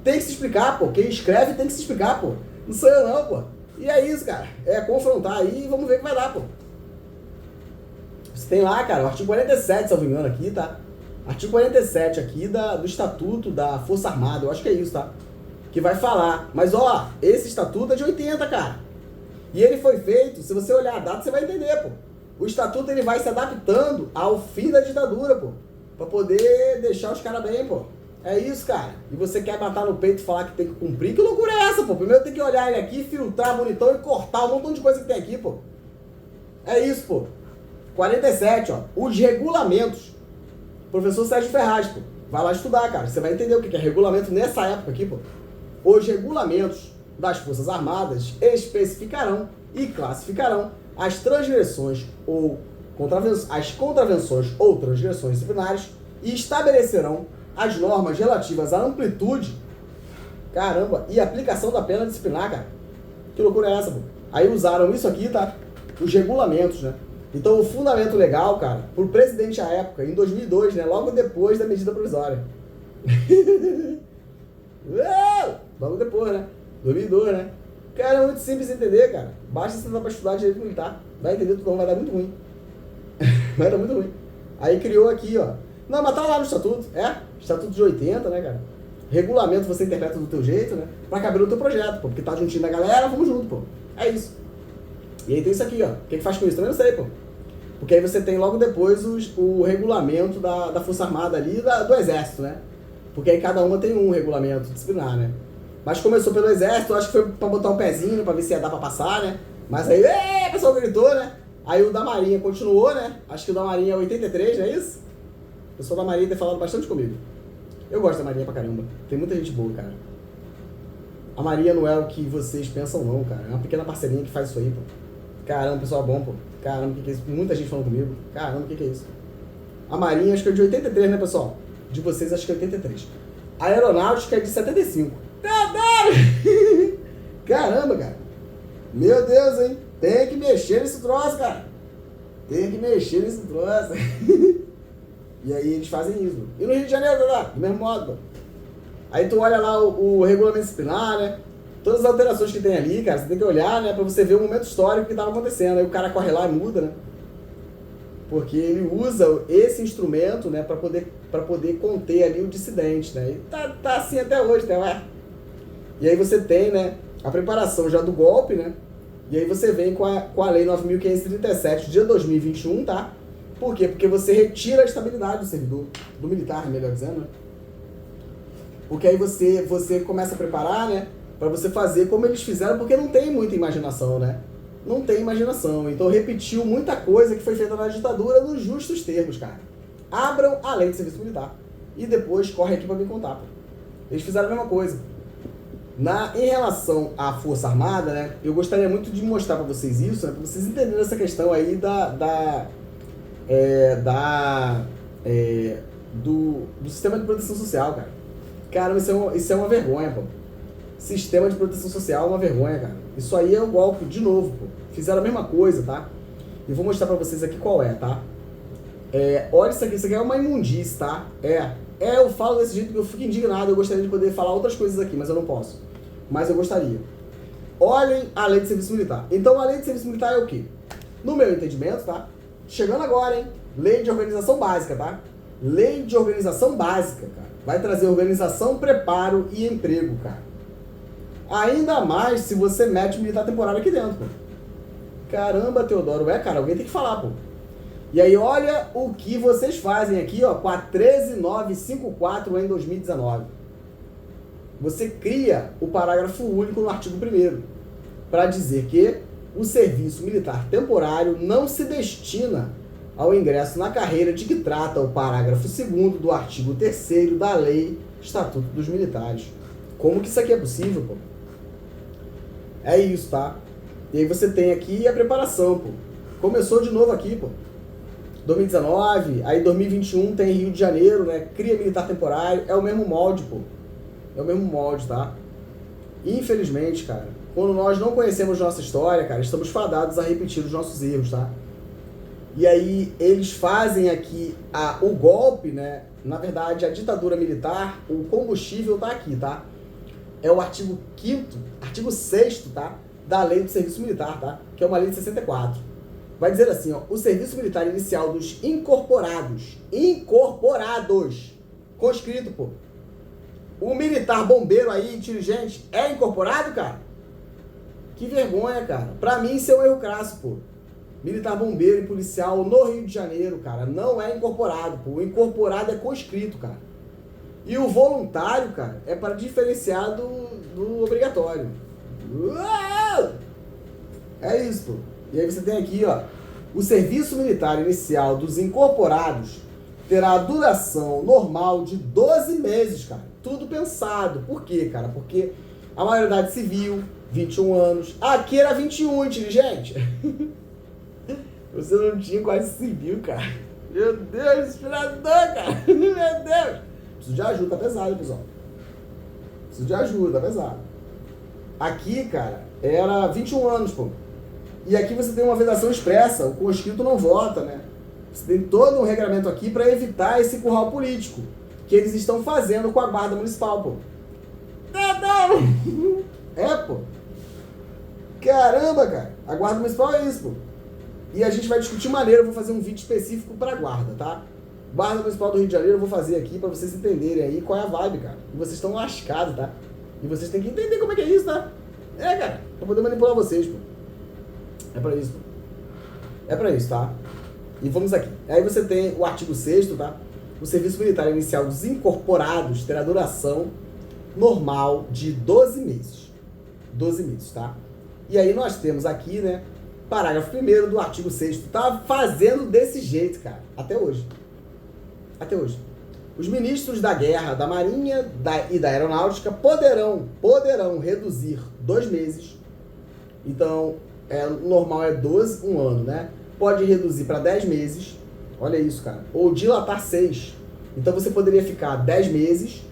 Tem que se explicar, pô. Quem escreve tem que se explicar, pô. Não sou eu não, pô. E é isso, cara. É confrontar aí e vamos ver o que vai dar, pô. Você tem lá, cara, o artigo 47, se eu não me engano, aqui, tá? Artigo 47 aqui do Estatuto da Força Armada. Eu acho que é isso, tá? Que vai falar. Mas, ó, esse estatuto é de 80, cara. E ele foi feito, se você olhar a data, você vai entender, pô. O estatuto, ele vai se adaptando ao fim da ditadura, pô. Pra poder deixar os caras bem, pô. É isso, cara. E você quer matar no peito e falar que tem que cumprir? Que loucura é essa, pô? Primeiro tem que olhar ele aqui, filtrar bonitão e cortar um montão de coisa que tem aqui, pô. É isso, pô. 47, ó. Os regulamentos. Professor Sérgio Ferraz, pô. Vai lá estudar, cara. Você vai entender o que é regulamento nessa época aqui, pô. Os regulamentos das Forças Armadas especificarão e classificarão as transgressões ou as contravenções ou transgressões disciplinares e estabelecerão as normas relativas à amplitude, caramba, e aplicação da pena disciplinar, cara. Que loucura é essa, pô? Aí usaram isso aqui, tá? Os regulamentos, né? Então o fundamento legal, cara, pro presidente à época, em 2002, né? Logo depois da medida provisória. Logo depois, né? 2002, né? Cara, é muito simples de entender, cara. Basta você dar pra estudar direito militar. Vai entender tudo, não vai dar muito ruim. Vai dar muito ruim. Aí criou aqui, ó. Não, mas tá lá no estatuto. Estatuto de 80, né, cara? Regulamento você interpreta do teu jeito, né? Pra caber no teu projeto, pô. Porque tá juntinho da galera, vamos junto, pô. É isso. E aí tem isso aqui, ó. O que faz com isso? Também não sei, pô. Porque aí você tem logo depois o regulamento da Força Armada ali e do Exército, né? Porque aí cada uma tem um regulamento disciplinar, né? Mas começou pelo Exército, acho que foi pra botar um pezinho, pra ver se ia dar pra passar, né? Mas aí, o pessoal gritou, né? Aí o da Marinha continuou, né? Acho que o da Marinha é 83, não é isso? O pessoal da Marinha tem falado bastante comigo. Eu gosto da Marinha pra caramba. Tem muita gente boa, cara. A Marinha não é o que vocês pensam, não, cara. É uma pequena parcelinha que faz isso aí, pô. Caramba, pessoal bom, pô. Caramba, o que é isso? Muita gente falando comigo. Caramba, o que é isso? A Marinha acho que é de 83, né, pessoal? De vocês acho que é 83. A Aeronáutica é de 75. Caramba, cara. Meu Deus, hein? Tem que mexer nesse troço, cara. Tem que mexer nesse troço. E aí eles fazem isso. E no Rio de Janeiro, lá, do mesmo modo, pô. Aí tu olha lá o regulamento disciplinar, né? Todas as alterações que tem ali, cara, você tem que olhar, né? Pra você ver o momento histórico que tava acontecendo. Aí o cara corre lá e muda, né? Porque ele usa esse instrumento, né? Pra poder conter ali o dissidente, né? E tá assim até hoje, né? Ué? E aí você tem, né? A preparação já do golpe, né? E aí você vem com a Lei 9.537 de 2021, tá? Por quê? Porque você retira a estabilidade do servidor, do militar, melhor dizendo, né? Porque aí você começa a preparar, né? Pra você fazer como eles fizeram, porque não tem muita imaginação, né? Não tem imaginação. Então repetiu muita coisa que foi feita na ditadura nos justos termos, cara. Abram a lei de serviço militar. E depois corre aqui pra me contar, pô. Eles fizeram a mesma coisa. Em relação à Força Armada, né? Eu gostaria muito de mostrar pra vocês isso, né? Pra vocês entenderem essa questão aí do sistema de proteção social, cara. Cara, isso é uma vergonha, pô. Sistema de proteção social é uma vergonha, cara. Isso aí é um golpe, de novo, pô. Fizeram a mesma coisa, tá? E vou mostrar pra vocês aqui qual é, tá? Olha isso aqui é uma imundície, tá? Eu falo desse jeito porque eu fico indignado, eu gostaria de poder falar outras coisas aqui, mas eu não posso. Mas eu gostaria. Olhem a Lei de Serviço Militar. Então, a Lei de Serviço Militar é o quê? No meu entendimento, tá? Chegando agora, hein? Lei de Organização Básica, tá? Lei de Organização Básica, cara. Vai trazer organização, preparo e emprego, cara. Ainda mais se você mete militar temporário aqui dentro, pô. Caramba, Teodoro. Cara, alguém tem que falar, pô. E aí, olha o que vocês fazem aqui, ó, com a 13954 em 2019. Você cria o parágrafo único no artigo 1º para dizer que o serviço militar temporário não se destina ao ingresso na carreira de que trata o parágrafo 2º do artigo 3º da Lei Estatuto dos Militares. Como que isso aqui é possível, pô? É isso, tá? E aí você tem aqui a preparação, pô. Começou de novo aqui, pô. 2019, aí 2021 tem Rio de Janeiro, né? Cria militar temporário, é o mesmo molde, pô. É o mesmo molde, tá? Infelizmente, cara, quando nós não conhecemos nossa história, cara, estamos fadados a repetir os nossos erros, tá? E aí eles fazem aqui o golpe, né? Na verdade, a ditadura militar, o combustível tá aqui, tá? É o artigo 5º, artigo 6º, tá? Da Lei do Serviço Militar, tá? Que é uma lei de 64. Vai dizer assim, ó, o serviço militar inicial dos incorporados, conscrito, pô. O militar bombeiro aí, dirigente, é incorporado, cara? Que vergonha, cara. Pra mim, isso é um erro crasso, pô. Militar bombeiro e policial no Rio de Janeiro, cara, não é incorporado, pô. O incorporado é conscrito, cara. E o voluntário, cara, é para diferenciar do obrigatório. Uau! É isso, pô. E aí você tem aqui, ó, o serviço militar inicial dos incorporados terá a duração normal de 12 meses, cara. Tudo pensado. Por quê, cara? Porque a maioridade civil, 21 anos. Aqui era 21, inteligente. Você não tinha quase civil, cara. Meu Deus, inspirador, cara. Meu Deus. Preciso de ajuda, tá pesado, pessoal. Preciso de ajuda, tá pesado. Aqui, cara, era 21 anos, pô. E aqui você tem uma vedação expressa, o conscrito não vota, né? Você tem todo um regramento aqui para evitar esse curral político que eles estão fazendo com a guarda municipal, pô. Pô. Caramba, cara. A guarda municipal é isso, pô. E a gente vai discutir maneira, eu vou fazer um vídeo específico pra guarda, tá? Guarda Municipal do Rio de Janeiro eu vou fazer aqui pra vocês entenderem aí qual é a vibe, cara. E vocês estão lascados, tá? E vocês têm que entender como é que é isso, tá? Cara, pra poder manipular vocês, pô. É pra isso, pô. É pra isso, tá? E vamos aqui. Aí você tem o artigo 6º, tá? O serviço militar inicial dos incorporados terá duração normal de 12 meses. 12 meses, tá? E aí nós temos aqui, né, parágrafo 1º do artigo 6º. Tá fazendo desse jeito, cara, até hoje. Até hoje. Os ministros da Guerra, da Marinha e da Aeronáutica poderão reduzir 2 meses. Então, o normal é 12, um ano, né? Pode reduzir para 10 meses. Olha isso, cara. Ou dilatar 6. Então, você poderia ficar 10 meses,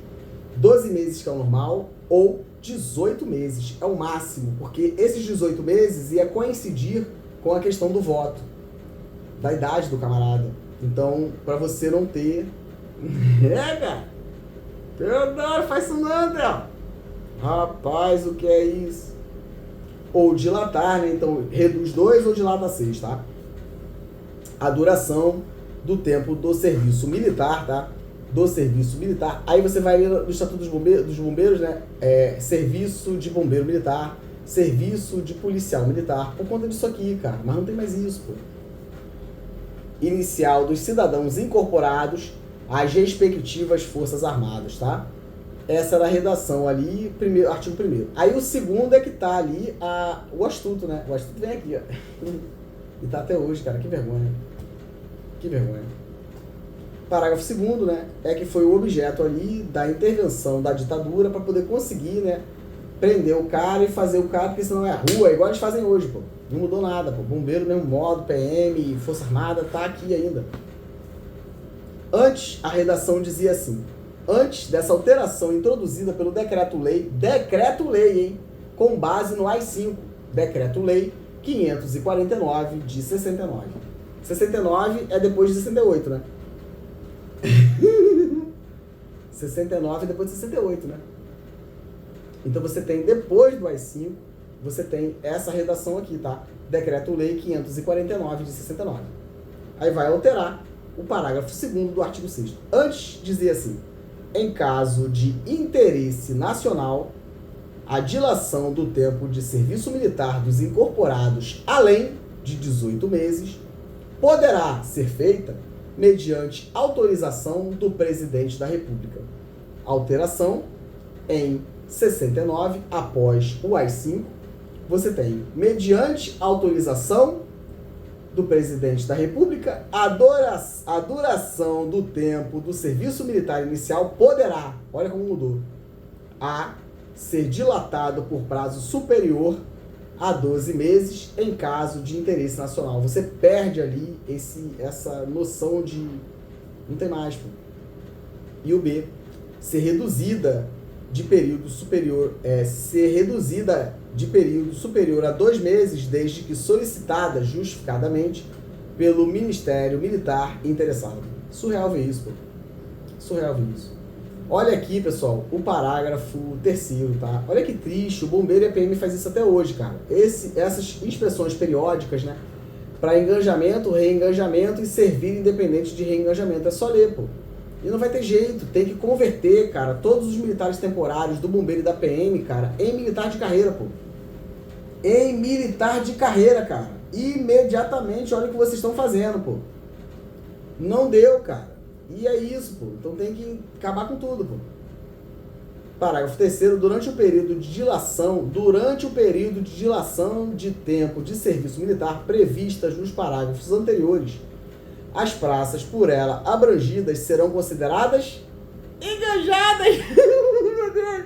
12 meses que é o normal, ou 18 meses é o máximo. Porque esses 18 meses ia coincidir com a questão do voto, da idade do camarada. Então, para você não ter... cara! Teodoro, faz isso não, Theo! Rapaz, o que é isso? Ou dilatar, né? Então, reduz 2 ou dilata 6, tá? A duração do tempo do serviço militar, tá? Do serviço militar. Aí você vai no Estatuto dos Bombeiros, né? Serviço de bombeiro militar, serviço de policial militar. Por conta disso aqui, cara. Mas não tem mais isso, pô. Inicial dos cidadãos incorporados às respectivas Forças Armadas, tá? Essa era a redação ali, artigo 1º. Aí o segundo é que tá ali o astuto, né? O astuto vem aqui, ó. E tá até hoje, cara. Que vergonha. Que vergonha. Parágrafo 2º, né? É que foi o objeto ali da intervenção da ditadura para poder conseguir, né? Prender o cara e fazer o cara, porque senão é rua, igual eles fazem hoje, pô. Não mudou nada, pô. Bombeiro, mesmo modo, PM, Força Armada, tá aqui ainda. Antes, a redação dizia assim: antes dessa alteração introduzida pelo decreto-lei, hein? Com base no AI-5, decreto-lei 549 de 69. 69 é depois de 68, né? 69 é depois de 68, né? Então você tem, depois do AI-5, você tem essa redação aqui, tá? Decreto-lei 549 de 69. Aí vai alterar o parágrafo 2º do artigo 6º. Antes dizia assim: em caso de interesse nacional, a dilação do tempo de serviço militar dos incorporados além de 18 meses poderá ser feita mediante autorização do presidente da República. Alteração em 69, após o AI-5, você tem, mediante autorização do presidente da República, a duração do tempo do serviço militar inicial poderá, olha como mudou, a ser dilatado por prazo superior a 12 meses em caso de interesse nacional. Você perde ali essa noção de... não tem mais, pô. E o B, ser reduzida de período superior a 2 meses, desde que solicitada justificadamente pelo Ministério Militar interessado. Surreal ver isso, pô. Surreal ver isso. Olha aqui, pessoal, o parágrafo 3º, tá? Olha que triste, o bombeiro e a PM faz isso até hoje, cara. Essas inspeções periódicas, né? Para engajamento, reengajamento e servir independente de reengajamento. É só ler, pô. E não vai ter jeito, tem que converter, cara, todos os militares temporários do bombeiro e da PM, cara, em militar de carreira, pô. Em militar de carreira, cara. Imediatamente, olha o que vocês estão fazendo, pô. Não deu, cara. E é isso, pô. Então tem que acabar com tudo, pô. Parágrafo 3º. Durante o período de dilação de tempo de serviço militar previstas nos parágrafos anteriores, as praças por ela abrangidas serão consideradas engajadas. Meu Deus!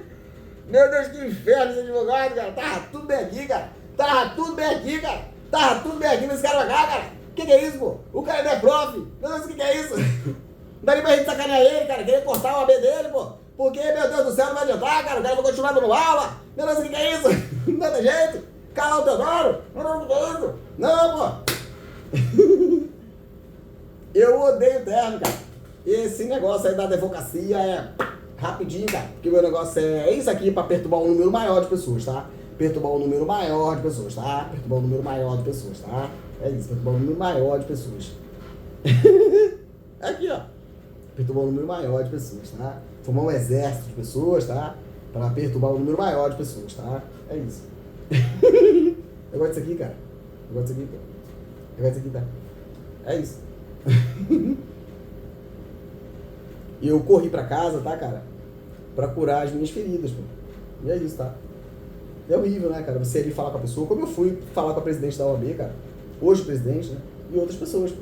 Meu Deus, que inferno esse advogado, cara. Tava tudo bem aqui, cara. Tava tudo bem aqui nesse cara cá, cara. Que é isso, pô? O cara não é prof. Meu Deus, que é isso? Não dá nem pra gente sacanear ele, cara. Querer cortar o AB dele, pô. Porque, meu Deus do céu, não vai adiantar, cara. O cara vai continuar dando aula. Meu Deus, que é isso? Não dá jeito. Calar o Teodoro. Não, que é isso? Não, pô. Eu odeio terno, cara. Esse negócio aí da advocacia é rapidinho, cara. Porque o meu negócio é isso aqui pra perturbar um número maior de pessoas, tá? Perturbar um número maior de pessoas, tá? Perturbar um número maior de pessoas, tá? É isso, perturbar um número maior de pessoas. Aqui, ó. Perturbar um número maior de pessoas, tá? Formar um exército de pessoas, tá? Pra perturbar um número maior de pessoas, tá? É isso. Eu gosto disso aqui, cara. Eu gosto disso aqui, pô. Eu gosto disso aqui, tá? É isso. E eu corri pra casa, tá, cara? Pra curar as minhas feridas, pô. E é isso, tá? É horrível, né, cara? Você ali falar com a pessoa, como eu fui falar com a presidente da OAB, cara. Hoje o presidente, né? E outras pessoas, pô.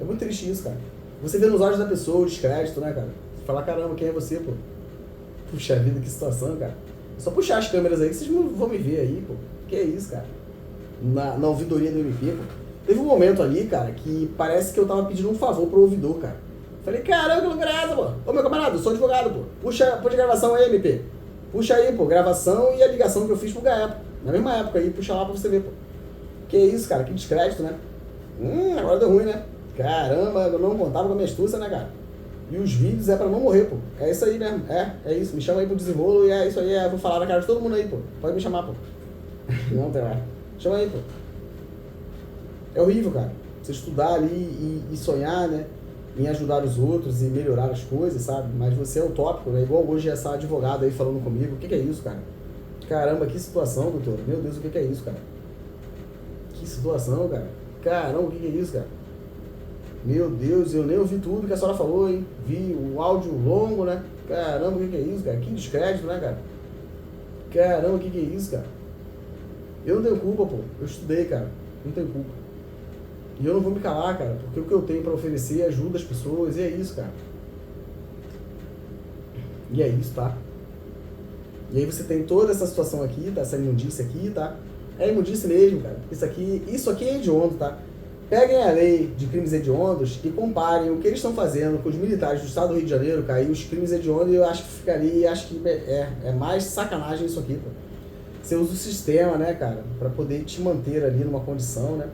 É muito triste isso, cara. Você vê nos olhos da pessoa o descrédito, né, cara? Você fala, caramba, quem é você, pô? Puxa vida, que situação, cara. É só puxar as câmeras aí que vocês vão me ver aí, pô. Que é isso, cara? Na ouvidoria do MP, pô. Teve um momento ali, cara, que parece que eu tava pedindo um favor pro ouvidor, cara. Falei, caramba, que loucura é essa, pô? Ô, meu camarada, eu sou advogado, pô. Puxa a gravação aí, MP. Puxa aí, pô, gravação e a ligação que eu fiz pro GAEP. Na mesma época aí, puxa lá pra você ver, pô. Que isso, cara, que descrédito, né? Agora deu ruim, né? Caramba, eu não contava com a minha astúcia, né, cara? E os vídeos é pra não morrer, pô. É isso aí mesmo. É isso. Me chama aí pro desenrolo e é isso aí. Eu vou falar na cara de todo mundo aí, pô. Pode me chamar, pô. Não tem mais. Chama aí, pô. É horrível, cara. Você estudar ali e sonhar, né? Em ajudar os outros e melhorar as coisas, sabe? Mas você é utópico, né? Igual hoje essa advogada aí falando comigo. O que é isso, cara? Caramba, que situação, doutor. Meu Deus, o que é isso, cara? Que situação, cara. Caramba, o que é isso, cara? Meu Deus, eu nem ouvi tudo que a senhora falou, hein? Vi o áudio longo, né? Caramba, o que é isso, cara? Que descrédito, né, cara? Caramba, o que é isso, cara? Eu não tenho culpa, pô. Eu estudei, cara. Não tenho culpa. E eu não vou me calar, cara, porque o que eu tenho pra oferecer ajuda as pessoas, e é isso, cara. E é isso, tá? E aí você tem toda essa situação aqui, tá? Essa imundícia aqui, tá? É imundícia mesmo, cara. Isso aqui é hediondo, tá? Peguem a lei de crimes hediondos e comparem o que eles estão fazendo com os militares do estado do Rio de Janeiro, cara, e os crimes hediondos, eu acho que ficaria, acho que é mais sacanagem isso aqui, pô. Você usa o sistema, né, cara, pra poder te manter ali numa condição, né?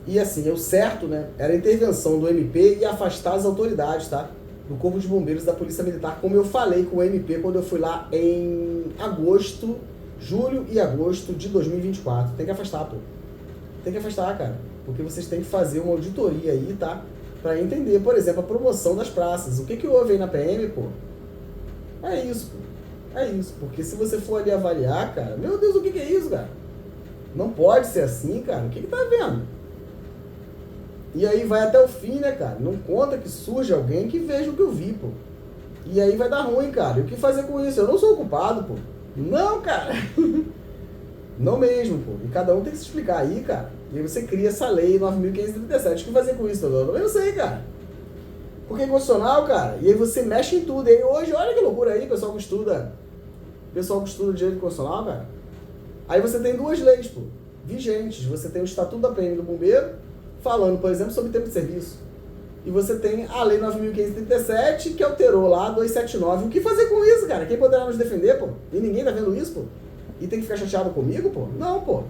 E assim, o certo, né, era a intervenção do MP e afastar as autoridades, tá? Do Corpo de Bombeiros e da Polícia Militar, como eu falei com o MP quando eu fui lá em julho e agosto de 2024. Tem que afastar, pô. Tem que afastar, cara. Porque vocês têm que fazer uma auditoria aí, tá? Pra entender, por exemplo, a promoção das praças. O que houve aí na PM, pô? É isso, pô. É isso. Porque se você for ali avaliar, cara, meu Deus, o que é isso, cara? Não pode ser assim, cara. O que tá vendo? E aí vai até o fim, né, cara? Não conta que surge alguém que veja o que eu vi, pô. E aí vai dar ruim, cara. E o que fazer com isso? Eu não sou o culpado, pô. Não, cara. Não mesmo, pô. E cada um tem que se explicar aí, cara. E aí você cria essa lei 9.537. O que fazer com isso, doutor? Eu não sei, cara. Porque é constitucional, cara. E aí você mexe em tudo. E aí hoje, olha que loucura aí, pessoal que estuda. Pessoal que estuda direito constitucional, cara. Aí você tem duas leis, pô, vigentes. Você tem o Estatuto da PM do Bombeiro, falando, por exemplo, sobre tempo de serviço. E você tem a Lei 9.537, que alterou lá 279. O que fazer com isso, cara? Quem poderá nos defender, pô? E ninguém tá vendo isso, pô? E tem que ficar chateado comigo, pô? Não, pô.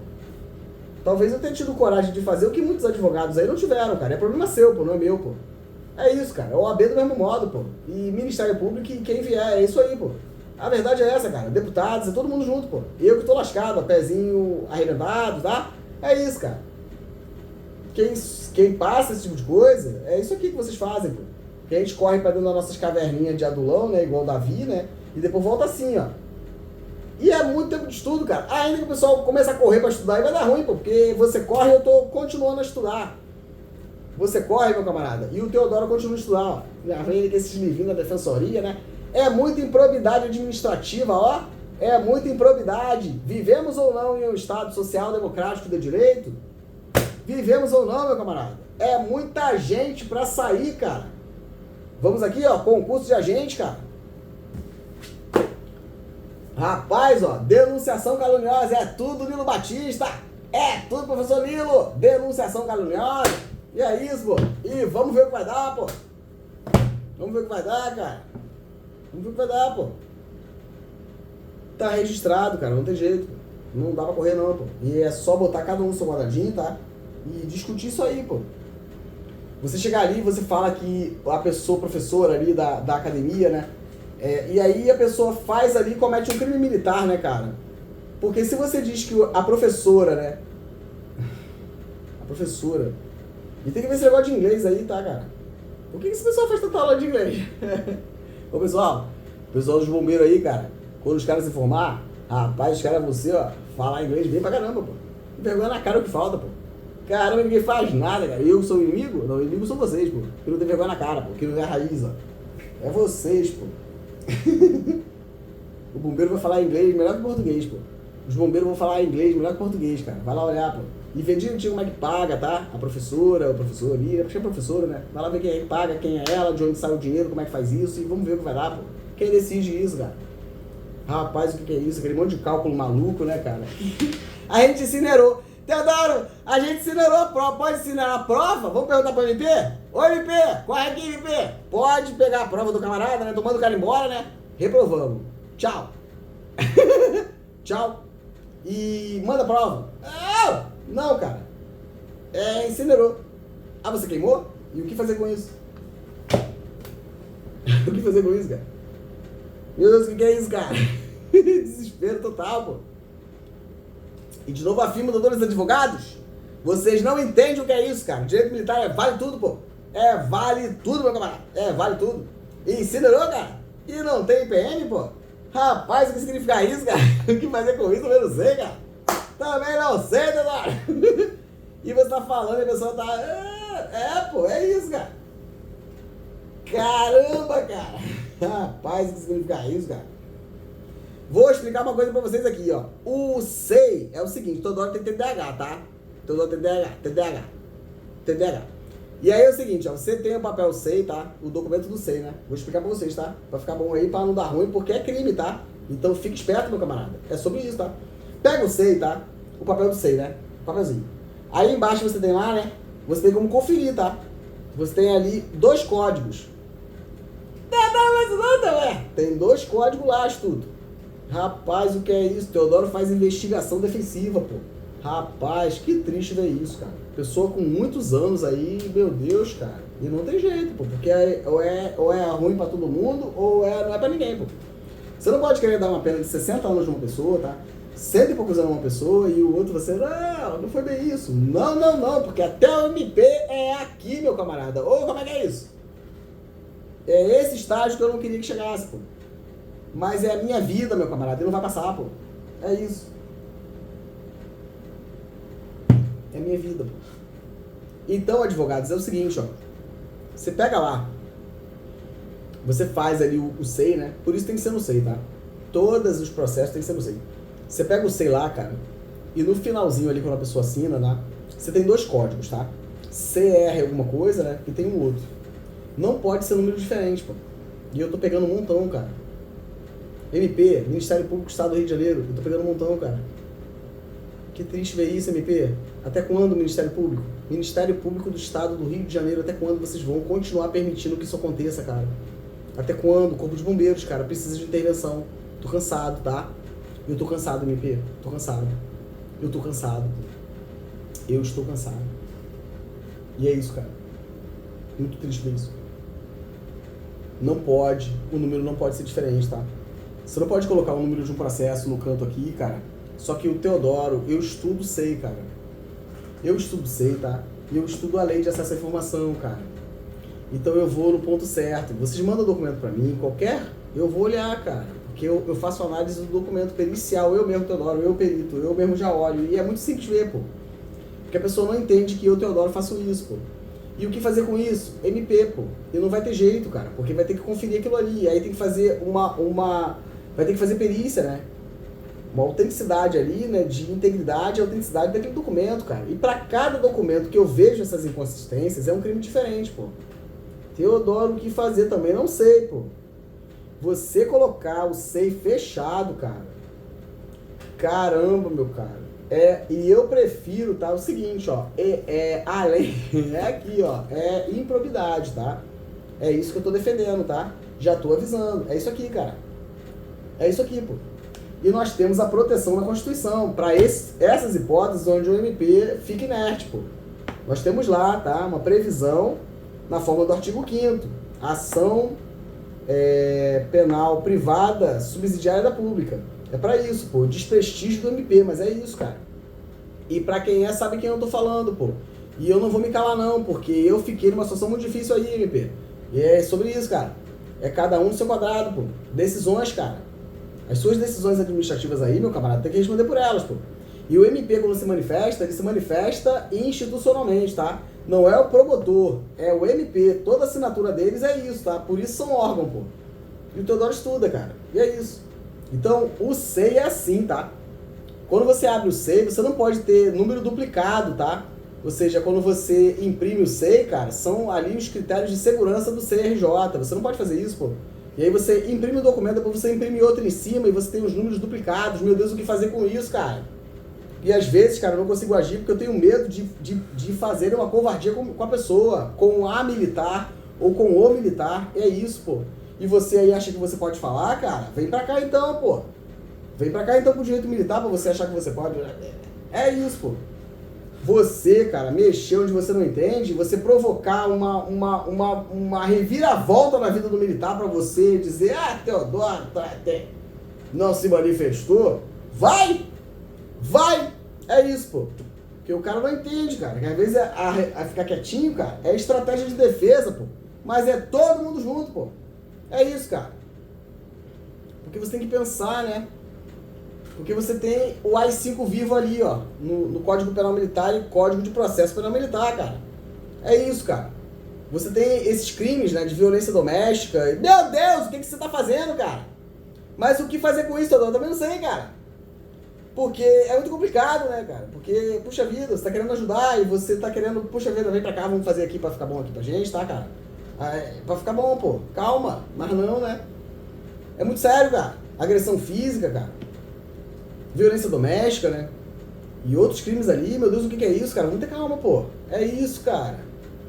Talvez eu tenha tido coragem de fazer o que muitos advogados aí não tiveram, cara. É problema seu, pô, não é meu, pô. É isso, cara. É o OAB do mesmo modo, pô. E Ministério Público e quem vier, é isso aí, pô. A verdade é essa, cara. Deputados, é todo mundo junto, pô. Eu que tô lascado, pezinho arrebentado, tá? É isso, cara. Quem passa esse tipo de coisa, é isso aqui que vocês fazem, pô. Que a gente corre pra dentro das nossas caverninhas de adulão, né? Igual o Davi, né? E depois volta assim, ó. E é muito tempo de estudo, cara. Ainda que o pessoal comece a correr pra estudar, e vai dar ruim, pô. Porque você corre e eu tô continuando a estudar. Você corre, meu camarada. E o Teodoro continua a estudar, ó. Já vem com esses livrinhos da defensoria, né? É muita improbidade administrativa, ó. É muita improbidade. Vivemos ou não em um Estado social democrático de direito? Vivemos ou não, meu camarada? É muita gente pra sair, cara. Vamos aqui, ó, concurso de agente, cara. Rapaz, ó, denunciação caluniosa, é tudo Nilo Batista. É tudo professor Nilo. Denunciação caluniosa. E é isso, pô. E vamos ver o que vai dar, pô. Vamos ver o que vai dar, cara. Vamos ver o que vai dar, pô. Tá registrado, cara, não tem jeito, pô. Não dá pra correr não, pô. E é só botar cada um no seu quadradinho, tá? E discutir isso aí, pô. Você chegar ali e você fala que a pessoa, professora ali da academia, né? E aí a pessoa faz ali e comete um crime militar, né, cara? Porque se você diz que a professora, né? A professora... E tem que ver esse negócio de inglês aí, tá, cara? Por que esse pessoal faz tanta aula de inglês? Ô, pessoal dos bombeiros aí, cara, quando os caras se formar, rapaz, os caras vão ser, ó, falar inglês bem pra caramba, pô. Vergonha na cara o que falta, pô. Caramba, ninguém faz nada, cara. Eu sou o inimigo? Não, o inimigo são vocês, pô. Que não tem vergonha na cara, pô. Que não é a raiz, ó. É vocês, pô. O bombeiro vai falar inglês melhor que português, pô. Os bombeiros vão falar inglês melhor que português, cara. Vai lá olhar, pô. E vê direitinho como é que paga, tá? A professora, o professor ali. Acho que é professora, né? Vai lá ver quem é que paga, quem é ela, de onde sai o dinheiro, como é que faz isso. E vamos ver o que vai dar, pô. Quem decide isso, cara? Rapaz, o que é isso? Aquele monte de cálculo maluco, né, cara? A gente incinerou. Teodoro, a gente incinerou a prova. Pode incinerar a prova? Vamos perguntar pro MP? Ô, MP, corre aqui, MP. Pode pegar a prova do camarada, né? Tomando o cara embora, né? Reprovamos. Tchau. Tchau. E manda a prova. Não, cara. Incinerou. Ah, você queimou? E o que fazer com isso? O que fazer com isso, cara? Meu Deus, o que é isso, cara? Desespero total, pô. E de novo afirmo, doutores advogados, vocês não entendem o que é isso, cara. Direito militar vale tudo, pô. Vale tudo, meu camarada. Vale tudo. E incinerou, cara. E não tem PM, pô. Rapaz, o que significa isso, cara? O que fazer com isso, eu não sei, cara. Também não sei, Teodoro. E você tá falando e a pessoa tá... pô, é isso, cara. Caramba, cara. Rapaz, o que significa isso, cara? Vou explicar uma coisa pra vocês aqui, ó. O SEI é o seguinte, Teodoro tem TDAH, tá? Teodoro tem TDAH. E aí é o seguinte, ó, você tem o papel SEI, tá? O documento do SEI, né? Vou explicar pra vocês, tá? Pra ficar bom aí, pra não dar ruim, porque é crime, tá? Então fique esperto, meu camarada. É sobre isso, tá? Pega o SEI, tá? O papel do SEI, né? O papelzinho. Aí embaixo você tem lá, né? Você tem como conferir, tá? Você tem ali 2 códigos. Tem 2 códigos lá, estudo. Rapaz, o que é isso? Teodoro faz investigação defensiva, pô. Rapaz, que triste ver isso, cara. Pessoa com muitos anos aí, meu Deus, cara. E não tem jeito, pô. Porque ou é ruim pra todo mundo, ou não é pra ninguém, pô. Você não pode querer dar uma pena de 60 anos de uma pessoa, tá? 100 e poucos anos de uma pessoa, e o outro você, não foi bem isso. Não, porque até o MP é aqui, meu camarada. Ô, como é que é isso? É esse estágio que eu não queria que chegasse, pô. Mas é a minha vida, meu camarada, e não vai passar, pô. É isso. É a minha vida, pô. Então, advogados, é o seguinte, ó. Você pega lá. Você faz ali o SEI, né? Por isso tem que ser no SEI, tá? Todos os processos tem que ser no SEI. Você pega o SEI lá, cara, e no finalzinho ali, quando a pessoa assina, né? Você tem 2 códigos, tá? CR alguma coisa, né? E tem um outro. Não pode ser número diferente, pô. E eu tô pegando um montão, cara. MP, Ministério Público do Estado do Rio de Janeiro, eu tô pegando um montão, cara. Que triste ver isso, MP. Até quando, Ministério Público? Ministério Público do Estado do Rio de Janeiro, até quando vocês vão continuar permitindo que isso aconteça, cara? Até quando? Corpo de Bombeiros, cara, precisa de intervenção. Tô cansado, tá? Eu tô cansado, MP. Tô cansado. Eu tô cansado. Eu estou cansado. E é isso, cara. Muito triste ver isso. Não pode, o número não pode ser diferente, tá? Você não pode colocar o número de um processo no canto aqui, cara. Só que o Teodoro, eu estudo SEI, cara. Eu estudo SEI, tá? E eu estudo a lei de acesso à informação, cara. Então eu vou no ponto certo. Vocês mandam o documento pra mim, qualquer, eu vou olhar, cara. Porque eu faço análise do documento pericial, eu mesmo, Teodoro, eu perito, eu mesmo já olho. E é muito simples ver, pô. Porque a pessoa não entende que eu, Teodoro, faço isso, pô. E o que fazer com isso? MP, pô. E não vai ter jeito, cara. Porque vai ter que conferir aquilo ali. Aí tem que fazer vai ter que fazer perícia, né? Uma autenticidade ali, né? De integridade e autenticidade daquele documento, cara. E para cada documento que eu vejo essas inconsistências, é um crime diferente, pô. Teodoro, o que fazer também? Não sei, pô. Você colocar o SEI fechado, cara. Caramba, meu cara. E eu prefiro, tá? O seguinte, ó. Além. É aqui, ó. É improbidade, tá? É isso que eu tô defendendo, tá? Já tô avisando. É isso aqui, cara. É isso aqui, pô. E nós temos a proteção na Constituição para essas hipóteses onde o MP fica inerte, pô. Nós temos lá, tá? Uma previsão na forma do artigo 5º. Ação penal privada subsidiária da pública. É para isso, pô. Desprestígio do MP, mas é isso, cara. E para quem sabe quem eu tô falando, pô. E eu não vou me calar não, porque eu fiquei numa situação muito difícil aí, MP. E é sobre isso, cara. É cada um no seu quadrado, pô. Decisões, cara. As suas decisões administrativas aí, meu camarada, tem que responder por elas, pô. E o MP, quando se manifesta, ele se manifesta institucionalmente, tá? Não é o promotor, é o MP. Toda a assinatura deles é isso, tá? Por isso são órgão, pô. E o Teodoro estuda, cara. E é isso. Então, o SEI é assim, tá? Quando você abre o SEI, você não pode ter número duplicado, tá? Ou seja, quando você imprime o SEI, cara, são ali os critérios de segurança do CRJ. Você não pode fazer isso, pô. E aí você imprime o documento, depois você imprime outro em cima e você tem os números duplicados. Meu Deus, o que fazer com isso, cara? E às vezes, cara, eu não consigo agir porque eu tenho medo de fazer uma covardia com a pessoa, com a militar ou com o militar. É isso, pô. E você aí acha que você pode falar, cara? Vem pra cá então, pô. Vem pra cá então com o direito militar pra você achar que você pode. É isso, pô. Você, cara, mexer onde você não entende, você provocar uma reviravolta na vida do militar pra você dizer, Teodoro não se manifestou, vai! É isso, pô. Porque o cara não entende, cara. Que às vezes a ficar quietinho, cara, é estratégia de defesa, pô. Mas é todo mundo junto, pô. É isso, cara. Porque você tem que pensar, né? Porque você tem o AI-5 vivo ali, ó, no Código Penal Militar e Código de Processo Penal Militar, cara. É isso, cara. Você tem esses crimes, né, de violência doméstica. Meu Deus, o que você tá fazendo, cara? Mas o que fazer com isso, eu também não sei, cara. Porque é muito complicado, né, cara? Porque, puxa vida, você tá querendo ajudar e você tá querendo, puxa vida, vem pra cá, vamos fazer aqui pra ficar bom aqui pra gente, tá, cara? Pra ficar bom, pô. Calma. Mas não, né? É muito sério, cara. Agressão física, cara. Violência doméstica, né? E outros crimes ali, meu Deus, o que é isso, cara? Vamos ter calma, pô. É isso, cara.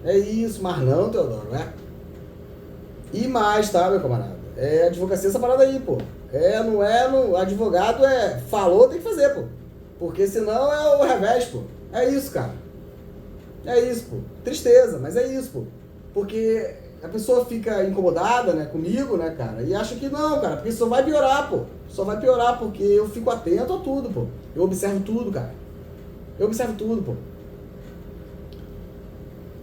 É isso. Mas não, Teodoro, né? E mais, tá, meu camarada? É advocacia essa parada aí, pô. Advogado falou, tem que fazer, pô. Porque senão é o revés, pô. É isso, cara. É isso, pô. Tristeza, mas é isso, pô. Porque a pessoa fica incomodada, né, comigo, né, cara, e acha que não, cara, porque só vai piorar, pô. Só vai piorar porque eu fico atento a tudo, pô. Eu observo tudo, cara. Eu observo tudo, pô.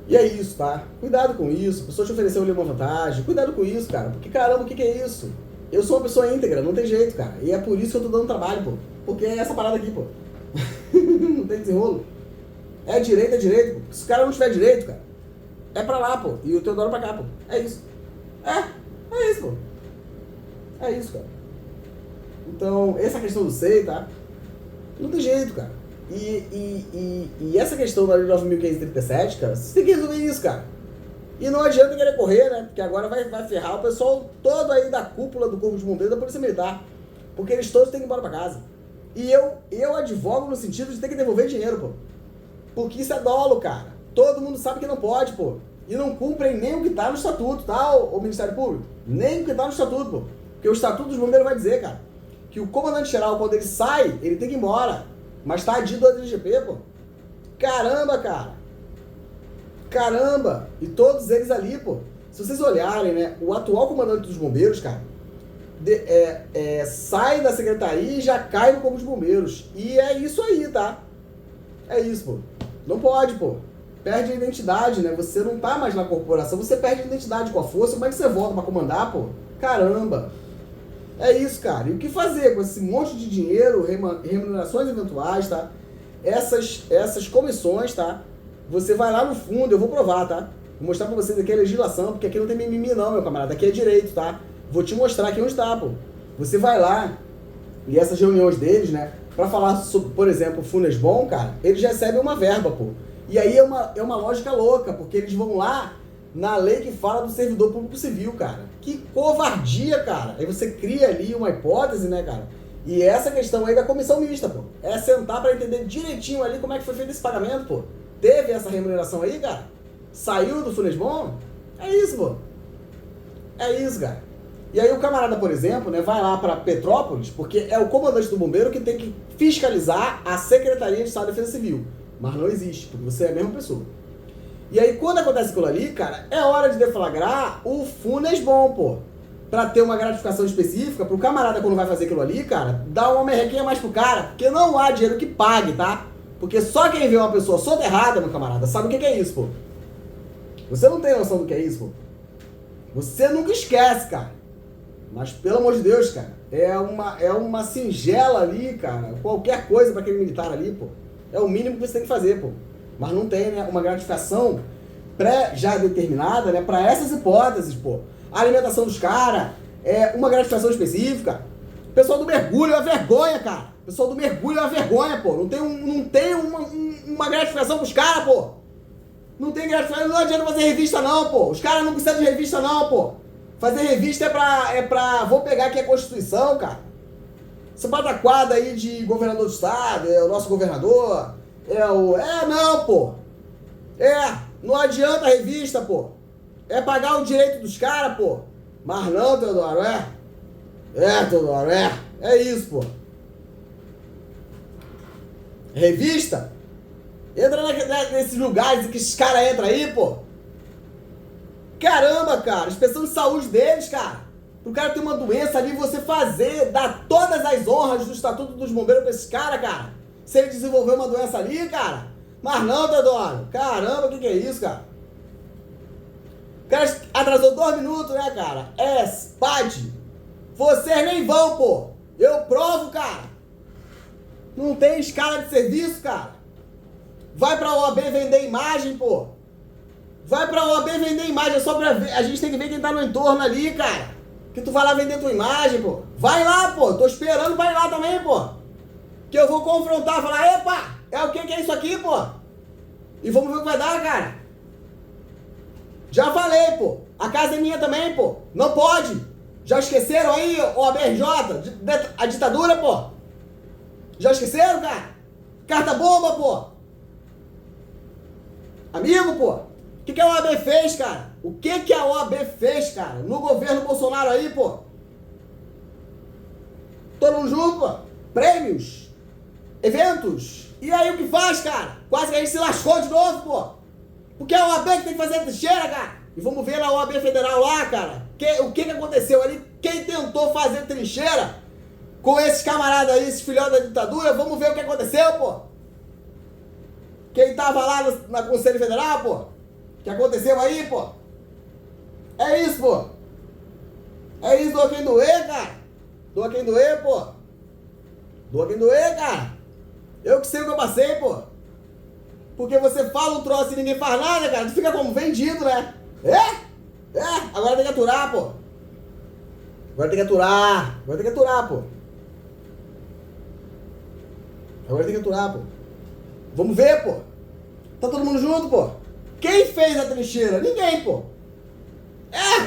E é isso, tá? Cuidado com isso. A pessoa te ofereceu uma vantagem. Cuidado com isso, cara. Porque, caramba, o que é isso? Eu sou uma pessoa íntegra, não tem jeito, cara. E é por isso que eu tô dando trabalho, pô. Porque é essa parada aqui, pô. Não tem desenrolo. É direito, pô. Se o cara não tiver direito, cara, é pra lá, pô. E o Teodoro pra cá, pô. É isso. É isso, pô. É isso, cara. Então, essa questão do SEI, tá? Não tem jeito, cara. E essa questão da Lei 9.537, cara, você tem que resolver isso, cara. E não adianta querer correr, né? Porque agora vai ferrar o pessoal todo aí da cúpula do Corpo de Bombeiros da Polícia Militar. Porque eles todos têm que ir embora pra casa. E eu advogo no sentido de ter que devolver dinheiro, pô. Porque isso é dolo, cara. Todo mundo sabe que não pode, pô. E não cumprem nem o que tá no estatuto, tá, o Ministério Público? Nem o que tá no estatuto, pô. Porque o estatuto dos bombeiros vai dizer, cara, que o comandante-geral, quando ele sai, ele tem que ir embora. Mas tá adido do DGP, pô. Caramba, cara. Caramba. E todos eles ali, pô. Se vocês olharem, né, o atual comandante dos bombeiros, cara, sai da secretaria e já cai no Corpo de Bombeiros. E é isso aí, tá? É isso, pô. Não pode, pô. Perde a identidade, né? Você não tá mais na corporação, você perde a identidade com a força. Como é que você volta pra comandar, pô? Caramba. É isso, cara. E o que fazer com esse monte de dinheiro, remunerações eventuais, tá? Essas comissões, tá? Você vai lá no fundo, eu vou provar, tá? Vou mostrar pra vocês aqui a legislação, porque aqui não tem mimimi não, meu camarada. Aqui é direito, tá? Vou te mostrar aqui onde tá, pô. Você vai lá, e essas reuniões deles, né? Pra falar sobre, por exemplo, o Funesbom, cara, eles recebem uma verba, pô. E aí é uma lógica louca, porque eles vão lá na lei que fala do servidor público civil, cara. Que covardia, cara. Aí você cria ali uma hipótese, né, cara? E essa questão aí da comissão mista, pô. É sentar pra entender direitinho ali como é que foi feito esse pagamento, pô. Teve essa remuneração aí, cara? Saiu do Funesbom? É isso, pô. É isso, cara. E aí o camarada, por exemplo, né, vai lá pra Petrópolis, porque é o comandante do bombeiro que tem que fiscalizar a Secretaria de Estado de Defesa Civil. Mas não existe, porque você é a mesma pessoa. E aí, quando acontece aquilo ali, cara, é hora de deflagrar o Funesbom, pô. Pra ter uma gratificação específica, pro camarada, quando vai fazer aquilo ali, cara, dar uma merrequinha mais pro cara, porque não há dinheiro que pague, tá? Porque só quem vê uma pessoa soterrada, meu camarada, sabe o que é isso, pô. Você não tem noção do que é isso, pô. Você nunca esquece, cara. Mas, pelo amor de Deus, cara, é uma singela ali, cara. Qualquer coisa para aquele militar ali, pô. É o mínimo que você tem que fazer, pô. Mas não tem, né, uma gratificação já determinada, né, para essas hipóteses, pô. A alimentação dos caras é uma gratificação específica. O pessoal do mergulho é uma vergonha, cara. O pessoal do mergulho é uma vergonha, pô. Não tem uma gratificação pros caras, pô. Não tem gratificação, não adianta fazer revista não, pô. Os caras não precisam de revista não, pô. Fazer revista é pra... Vou pegar aqui a Constituição, cara. Essa pataquada aí de governador do estado, é o nosso governador, não, pô. Não adianta a revista, pô. É pagar o direito dos caras, pô. Mas não, Teodoro, Teodoro, é isso, pô. Revista? Entra nesses lugares que esses caras entram aí, pô. Caramba, cara, inspeção de saúde deles, cara. Pro cara ter uma doença ali, você dar todas as honras do Estatuto dos Bombeiros pra esse cara. Se ele desenvolver uma doença ali, cara. Mas não, Teodoro. Caramba, o que é isso, cara? O cara atrasou 2 minutos, né, cara? SPAD. Vocês nem vão, pô. Eu provo, cara. Não tem escala de serviço, cara. Vai pra OAB vender imagem, pô. Vai pra OAB vender imagem, é só pra ver. A gente tem que ver quem tá no entorno ali, cara. Que tu vai lá vender tua imagem, pô. Vai lá, pô. Tô esperando, vai lá também, pô. Que eu vou confrontar, falar, epa, o que é isso aqui, pô? E vamos ver o que vai dar, cara. Já falei, pô. A casa é minha também, pô. Não pode. Já esqueceram aí, OABRJ? A ditadura, pô. Já esqueceram, cara? Carta bomba, pô. Amigo, pô. O que a OAB fez, cara? O que a OAB fez, cara? No governo Bolsonaro aí, pô? Todo mundo junto, pô? Prêmios? Eventos? E aí o que faz, cara? Quase que a gente se lascou de novo, pô. Porque é a OAB que tem que fazer a trincheira, cara. E vamos ver na OAB Federal lá, cara. O que aconteceu ali? Quem tentou fazer trincheira com esses camaradas aí, esses filhotes da ditadura? Vamos ver o que aconteceu, pô. Quem tava lá na Conselho Federal, pô? O que aconteceu aí, pô? É isso, pô. É isso, doa quem doer, cara. Doa quem doer, pô. Doa quem doer, cara. Eu que sei o que eu passei, pô. Porque você fala um troço e ninguém faz nada, cara. Tu fica como vendido, né? Agora tem que aturar, pô. Agora tem que aturar, pô. Agora tem que aturar, pô. Vamos ver, pô. Tá todo mundo junto, pô. Quem fez a trincheira? Ninguém, pô.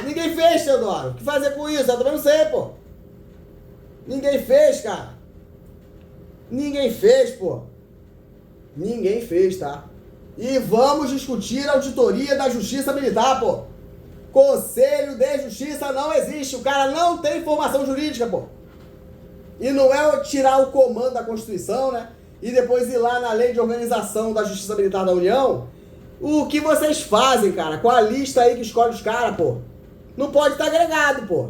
Ninguém fez, Teodoro. O que fazer com isso? Eu também não sei, pô. Ninguém fez, cara. Ninguém fez, pô. Ninguém fez, tá? E vamos discutir a auditoria da Justiça Militar, pô. Conselho de Justiça não existe. O cara não tem formação jurídica, pô. E não é tirar o comando da Constituição, né? E depois ir lá na Lei de Organização da Justiça Militar da União. O que vocês fazem, cara, com a lista aí que escolhe os caras, pô? Não pode estar agregado, pô.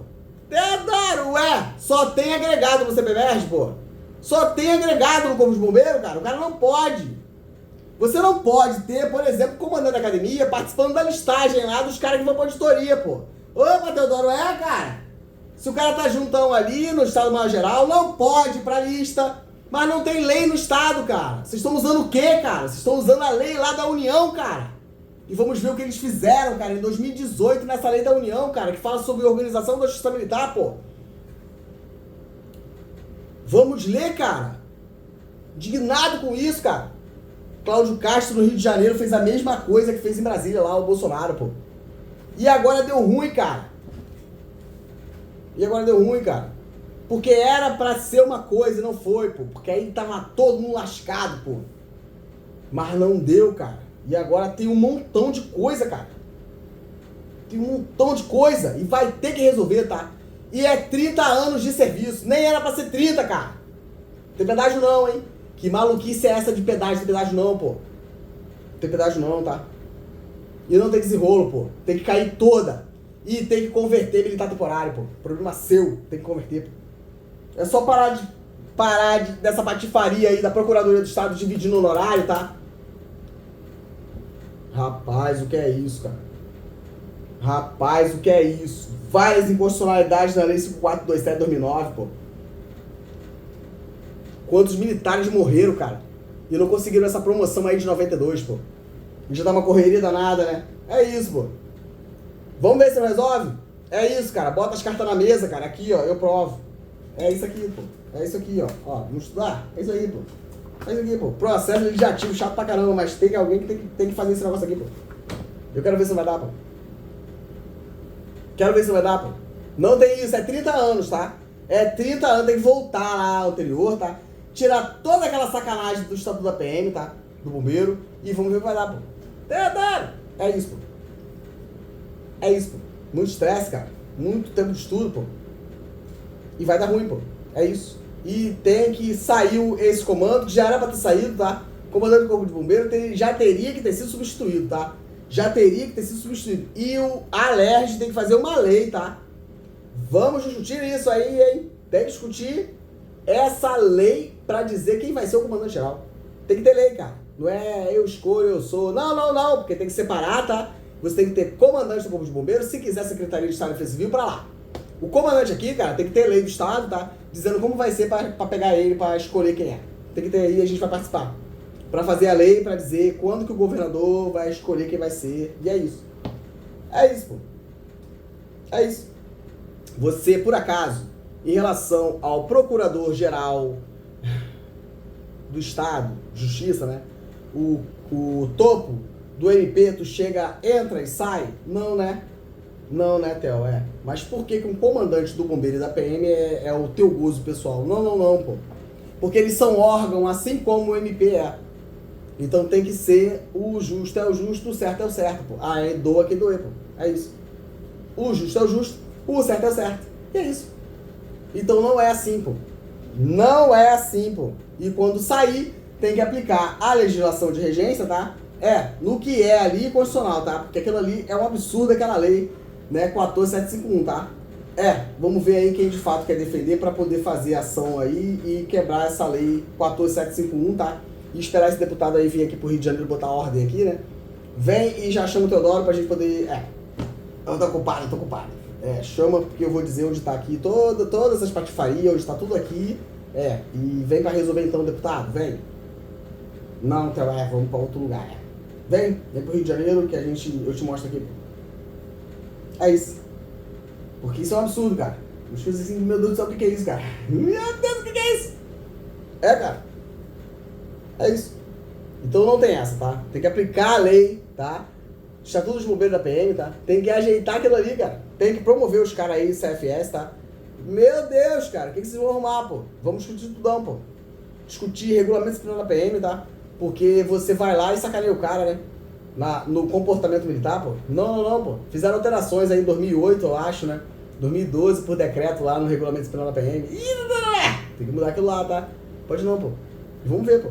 Só tem agregado no CPMERG, pô. Só tem agregado no Corpo de Bombeiro, cara. O cara não pode. Você não pode ter, por exemplo, comandante da academia participando da listagem lá dos caras que vão pra auditoria, pô. Opa, Teodoro, cara. Se o cara tá juntão ali no Estado Maior Geral, não pode ir pra lista. Mas não tem lei no Estado, cara. Vocês estão usando o quê, cara? Vocês estão usando a lei lá da União, cara. E vamos ver o que eles fizeram, cara, em 2018, nessa lei da União, cara, que fala sobre a organização da Justiça Militar, pô. Vamos ler, cara. Indignado com isso, cara. Cláudio Castro, no Rio de Janeiro, fez a mesma coisa que fez em Brasília, lá, o Bolsonaro, pô. E agora deu ruim, cara. Porque era pra ser uma coisa e não foi, pô. Porque aí tava todo mundo lascado, pô. Mas não deu, cara. E agora tem um montão de coisa, cara. Tem um montão de coisa. E vai ter que resolver, tá? E é 30 anos de serviço. Nem era pra ser 30, cara. Não tem pedágio não, hein? Que maluquice é essa de pedágio? Não tem pedágio não, pô. Não tem pedágio não, tá? E não tem desenrolo, pô. Tem que cair toda. E tem que converter militar temporário, pô. Problema seu. Tem que converter, pô. É só parar dessa patifaria aí da Procuradoria do Estado dividindo o honorário, tá? Rapaz, o que é isso, cara? Rapaz, o que é isso? Várias inconstitucionalidades na Lei 5427/2009, pô. Quantos militares morreram, cara, e não conseguiram essa promoção aí de 92, pô. Já dá uma correria danada, né? É isso, pô. Vamos ver se não resolve? É isso, cara. Bota as cartas na mesa, cara. Aqui, ó, eu provo. É isso aqui, pô. É isso aqui, ó. Ó, vamos estudar? É isso aí, pô. É isso aqui, pô. Processo legislativo, chato pra caramba, mas tem alguém que tem que fazer esse negócio aqui, pô. Eu quero ver se vai dar, pô. Quero ver se vai dar, pô. Não tem isso, é 30 anos, tá? É 30 anos, tem que voltar lá ao anterior, tá? Tirar toda aquela sacanagem do estatuto da PM, tá? Do bombeiro. E vamos ver o que vai dar, pô. É isso, pô. É isso, pô. Muito estresse, cara. Muito tempo de estudo, pô. E vai dar ruim, pô. É isso. E tem que sair esse comando, que já era pra ter saído, tá? O comandante do Corpo de Bombeiro já teria que ter sido substituído, tá? Já teria que ter sido substituído. E o Alerj tem que fazer uma lei, tá? Vamos discutir isso aí, hein? Tem que discutir essa lei pra dizer quem vai ser o comandante-geral. Tem que ter lei, cara. Não é eu escolho, eu sou. Não. Porque tem que separar, tá? Você tem que ter comandante do Corpo de Bombeiros, se quiser Secretaria de Estado de Defesa Civil, pra lá. O comandante aqui, cara, tem que ter lei do Estado, tá? Dizendo como vai ser pra pegar ele, pra escolher quem é. Tem que ter aí, a gente vai participar. Pra fazer a lei, pra dizer quando que o governador vai escolher quem vai ser. E é isso. É isso, pô. É isso. Você, por acaso, em relação ao Procurador-Geral do Estado, Justiça, né? O topo do MP, tu chega, entra e sai? Não, né? Não, né, Theo? É. Mas por que um comandante do bombeiro e da PM é o teu gozo pessoal? Não, pô. Porque eles são órgão, assim como o MP é. Então tem que ser o justo é o justo, o certo é o certo, pô. Ah, é doa quem doer, pô. É isso. O justo é o justo, o certo é o certo. E é isso. Então não é assim, pô. Não é assim, pô. E quando sair, tem que aplicar a legislação de regência, tá? No que é ali constitucional, tá? Porque aquilo ali é um absurdo, aquela lei, né? 14751, tá? Vamos ver aí quem de fato quer defender para poder fazer ação aí e quebrar essa lei 14751, tá? E esperar esse deputado aí vir aqui pro Rio de Janeiro botar ordem aqui, né? Vem e já chama o Teodoro pra gente poder... Eu tô ocupado. Chama porque eu vou dizer onde tá aqui todas essas patifarias, onde tá tudo aqui. E vem pra resolver então, deputado, vem. Não, Theo, vamos pra outro lugar. Vem pro Rio de Janeiro que eu te mostro aqui. É isso. Porque isso é um absurdo, cara. As coisas assim, meu Deus do céu, o que é isso, cara? Meu Deus, o que é isso? Cara. É isso. Então não tem essa, tá? Tem que aplicar a lei, tá? Estatuto de Bombeiro da PM, tá? Tem que ajeitar aquilo ali, cara. Tem que promover os caras aí, CFS, tá? Meu Deus, cara, o que vocês vão arrumar, pô? Vamos discutir tudão, pô. Discutir regulamento disciplinar da PM, tá? Porque você vai lá e sacaneia o cara, né? No comportamento militar, pô. Não, pô. Fizeram alterações aí em 2008, eu acho, né? 2012, por decreto lá no regulamento disciplinar da PM. Tem que mudar aquilo lá, tá? Pode não, pô. Vamos ver, pô.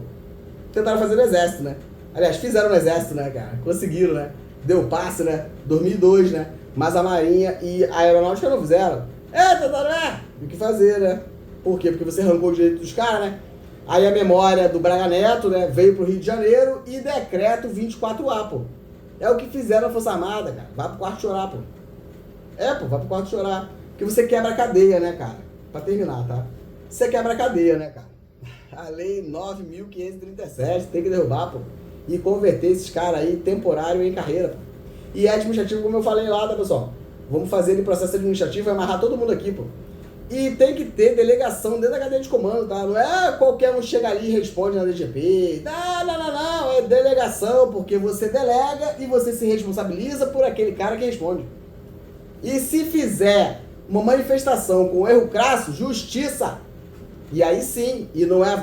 Tentaram fazer no Exército, né? Aliás, fizeram no Exército, né, cara? Conseguiram, né? Deu passe, né? 2002, né? Mas a Marinha e a Aeronáutica não fizeram. Tentaram, tem que fazer, né? Por quê? Porque você arrancou o direito dos caras, né? Aí a memória do Braga Neto, né? Veio pro Rio de Janeiro e decreto 24A, pô. É o que fizeram na Força Armada, cara. Vai pro quarto chorar, pô. Pô, vai pro quarto chorar. Porque você quebra a cadeia, né, cara? Pra terminar, tá? Você quebra a cadeia, né, cara? A lei 9.537 tem que derrubar, pô. E converter esses caras aí temporário em carreira, pô. E é administrativo, como eu falei lá, tá, pessoal? Vamos fazer ele processo administrativo e amarrar todo mundo aqui, pô. E tem que ter delegação dentro da cadeia de comando, tá? Não é qualquer um chega ali e responde na DGP. Não. É delegação, porque você delega e você se responsabiliza por aquele cara que responde. E se fizer uma manifestação com erro crasso, justiça. E aí sim, e não é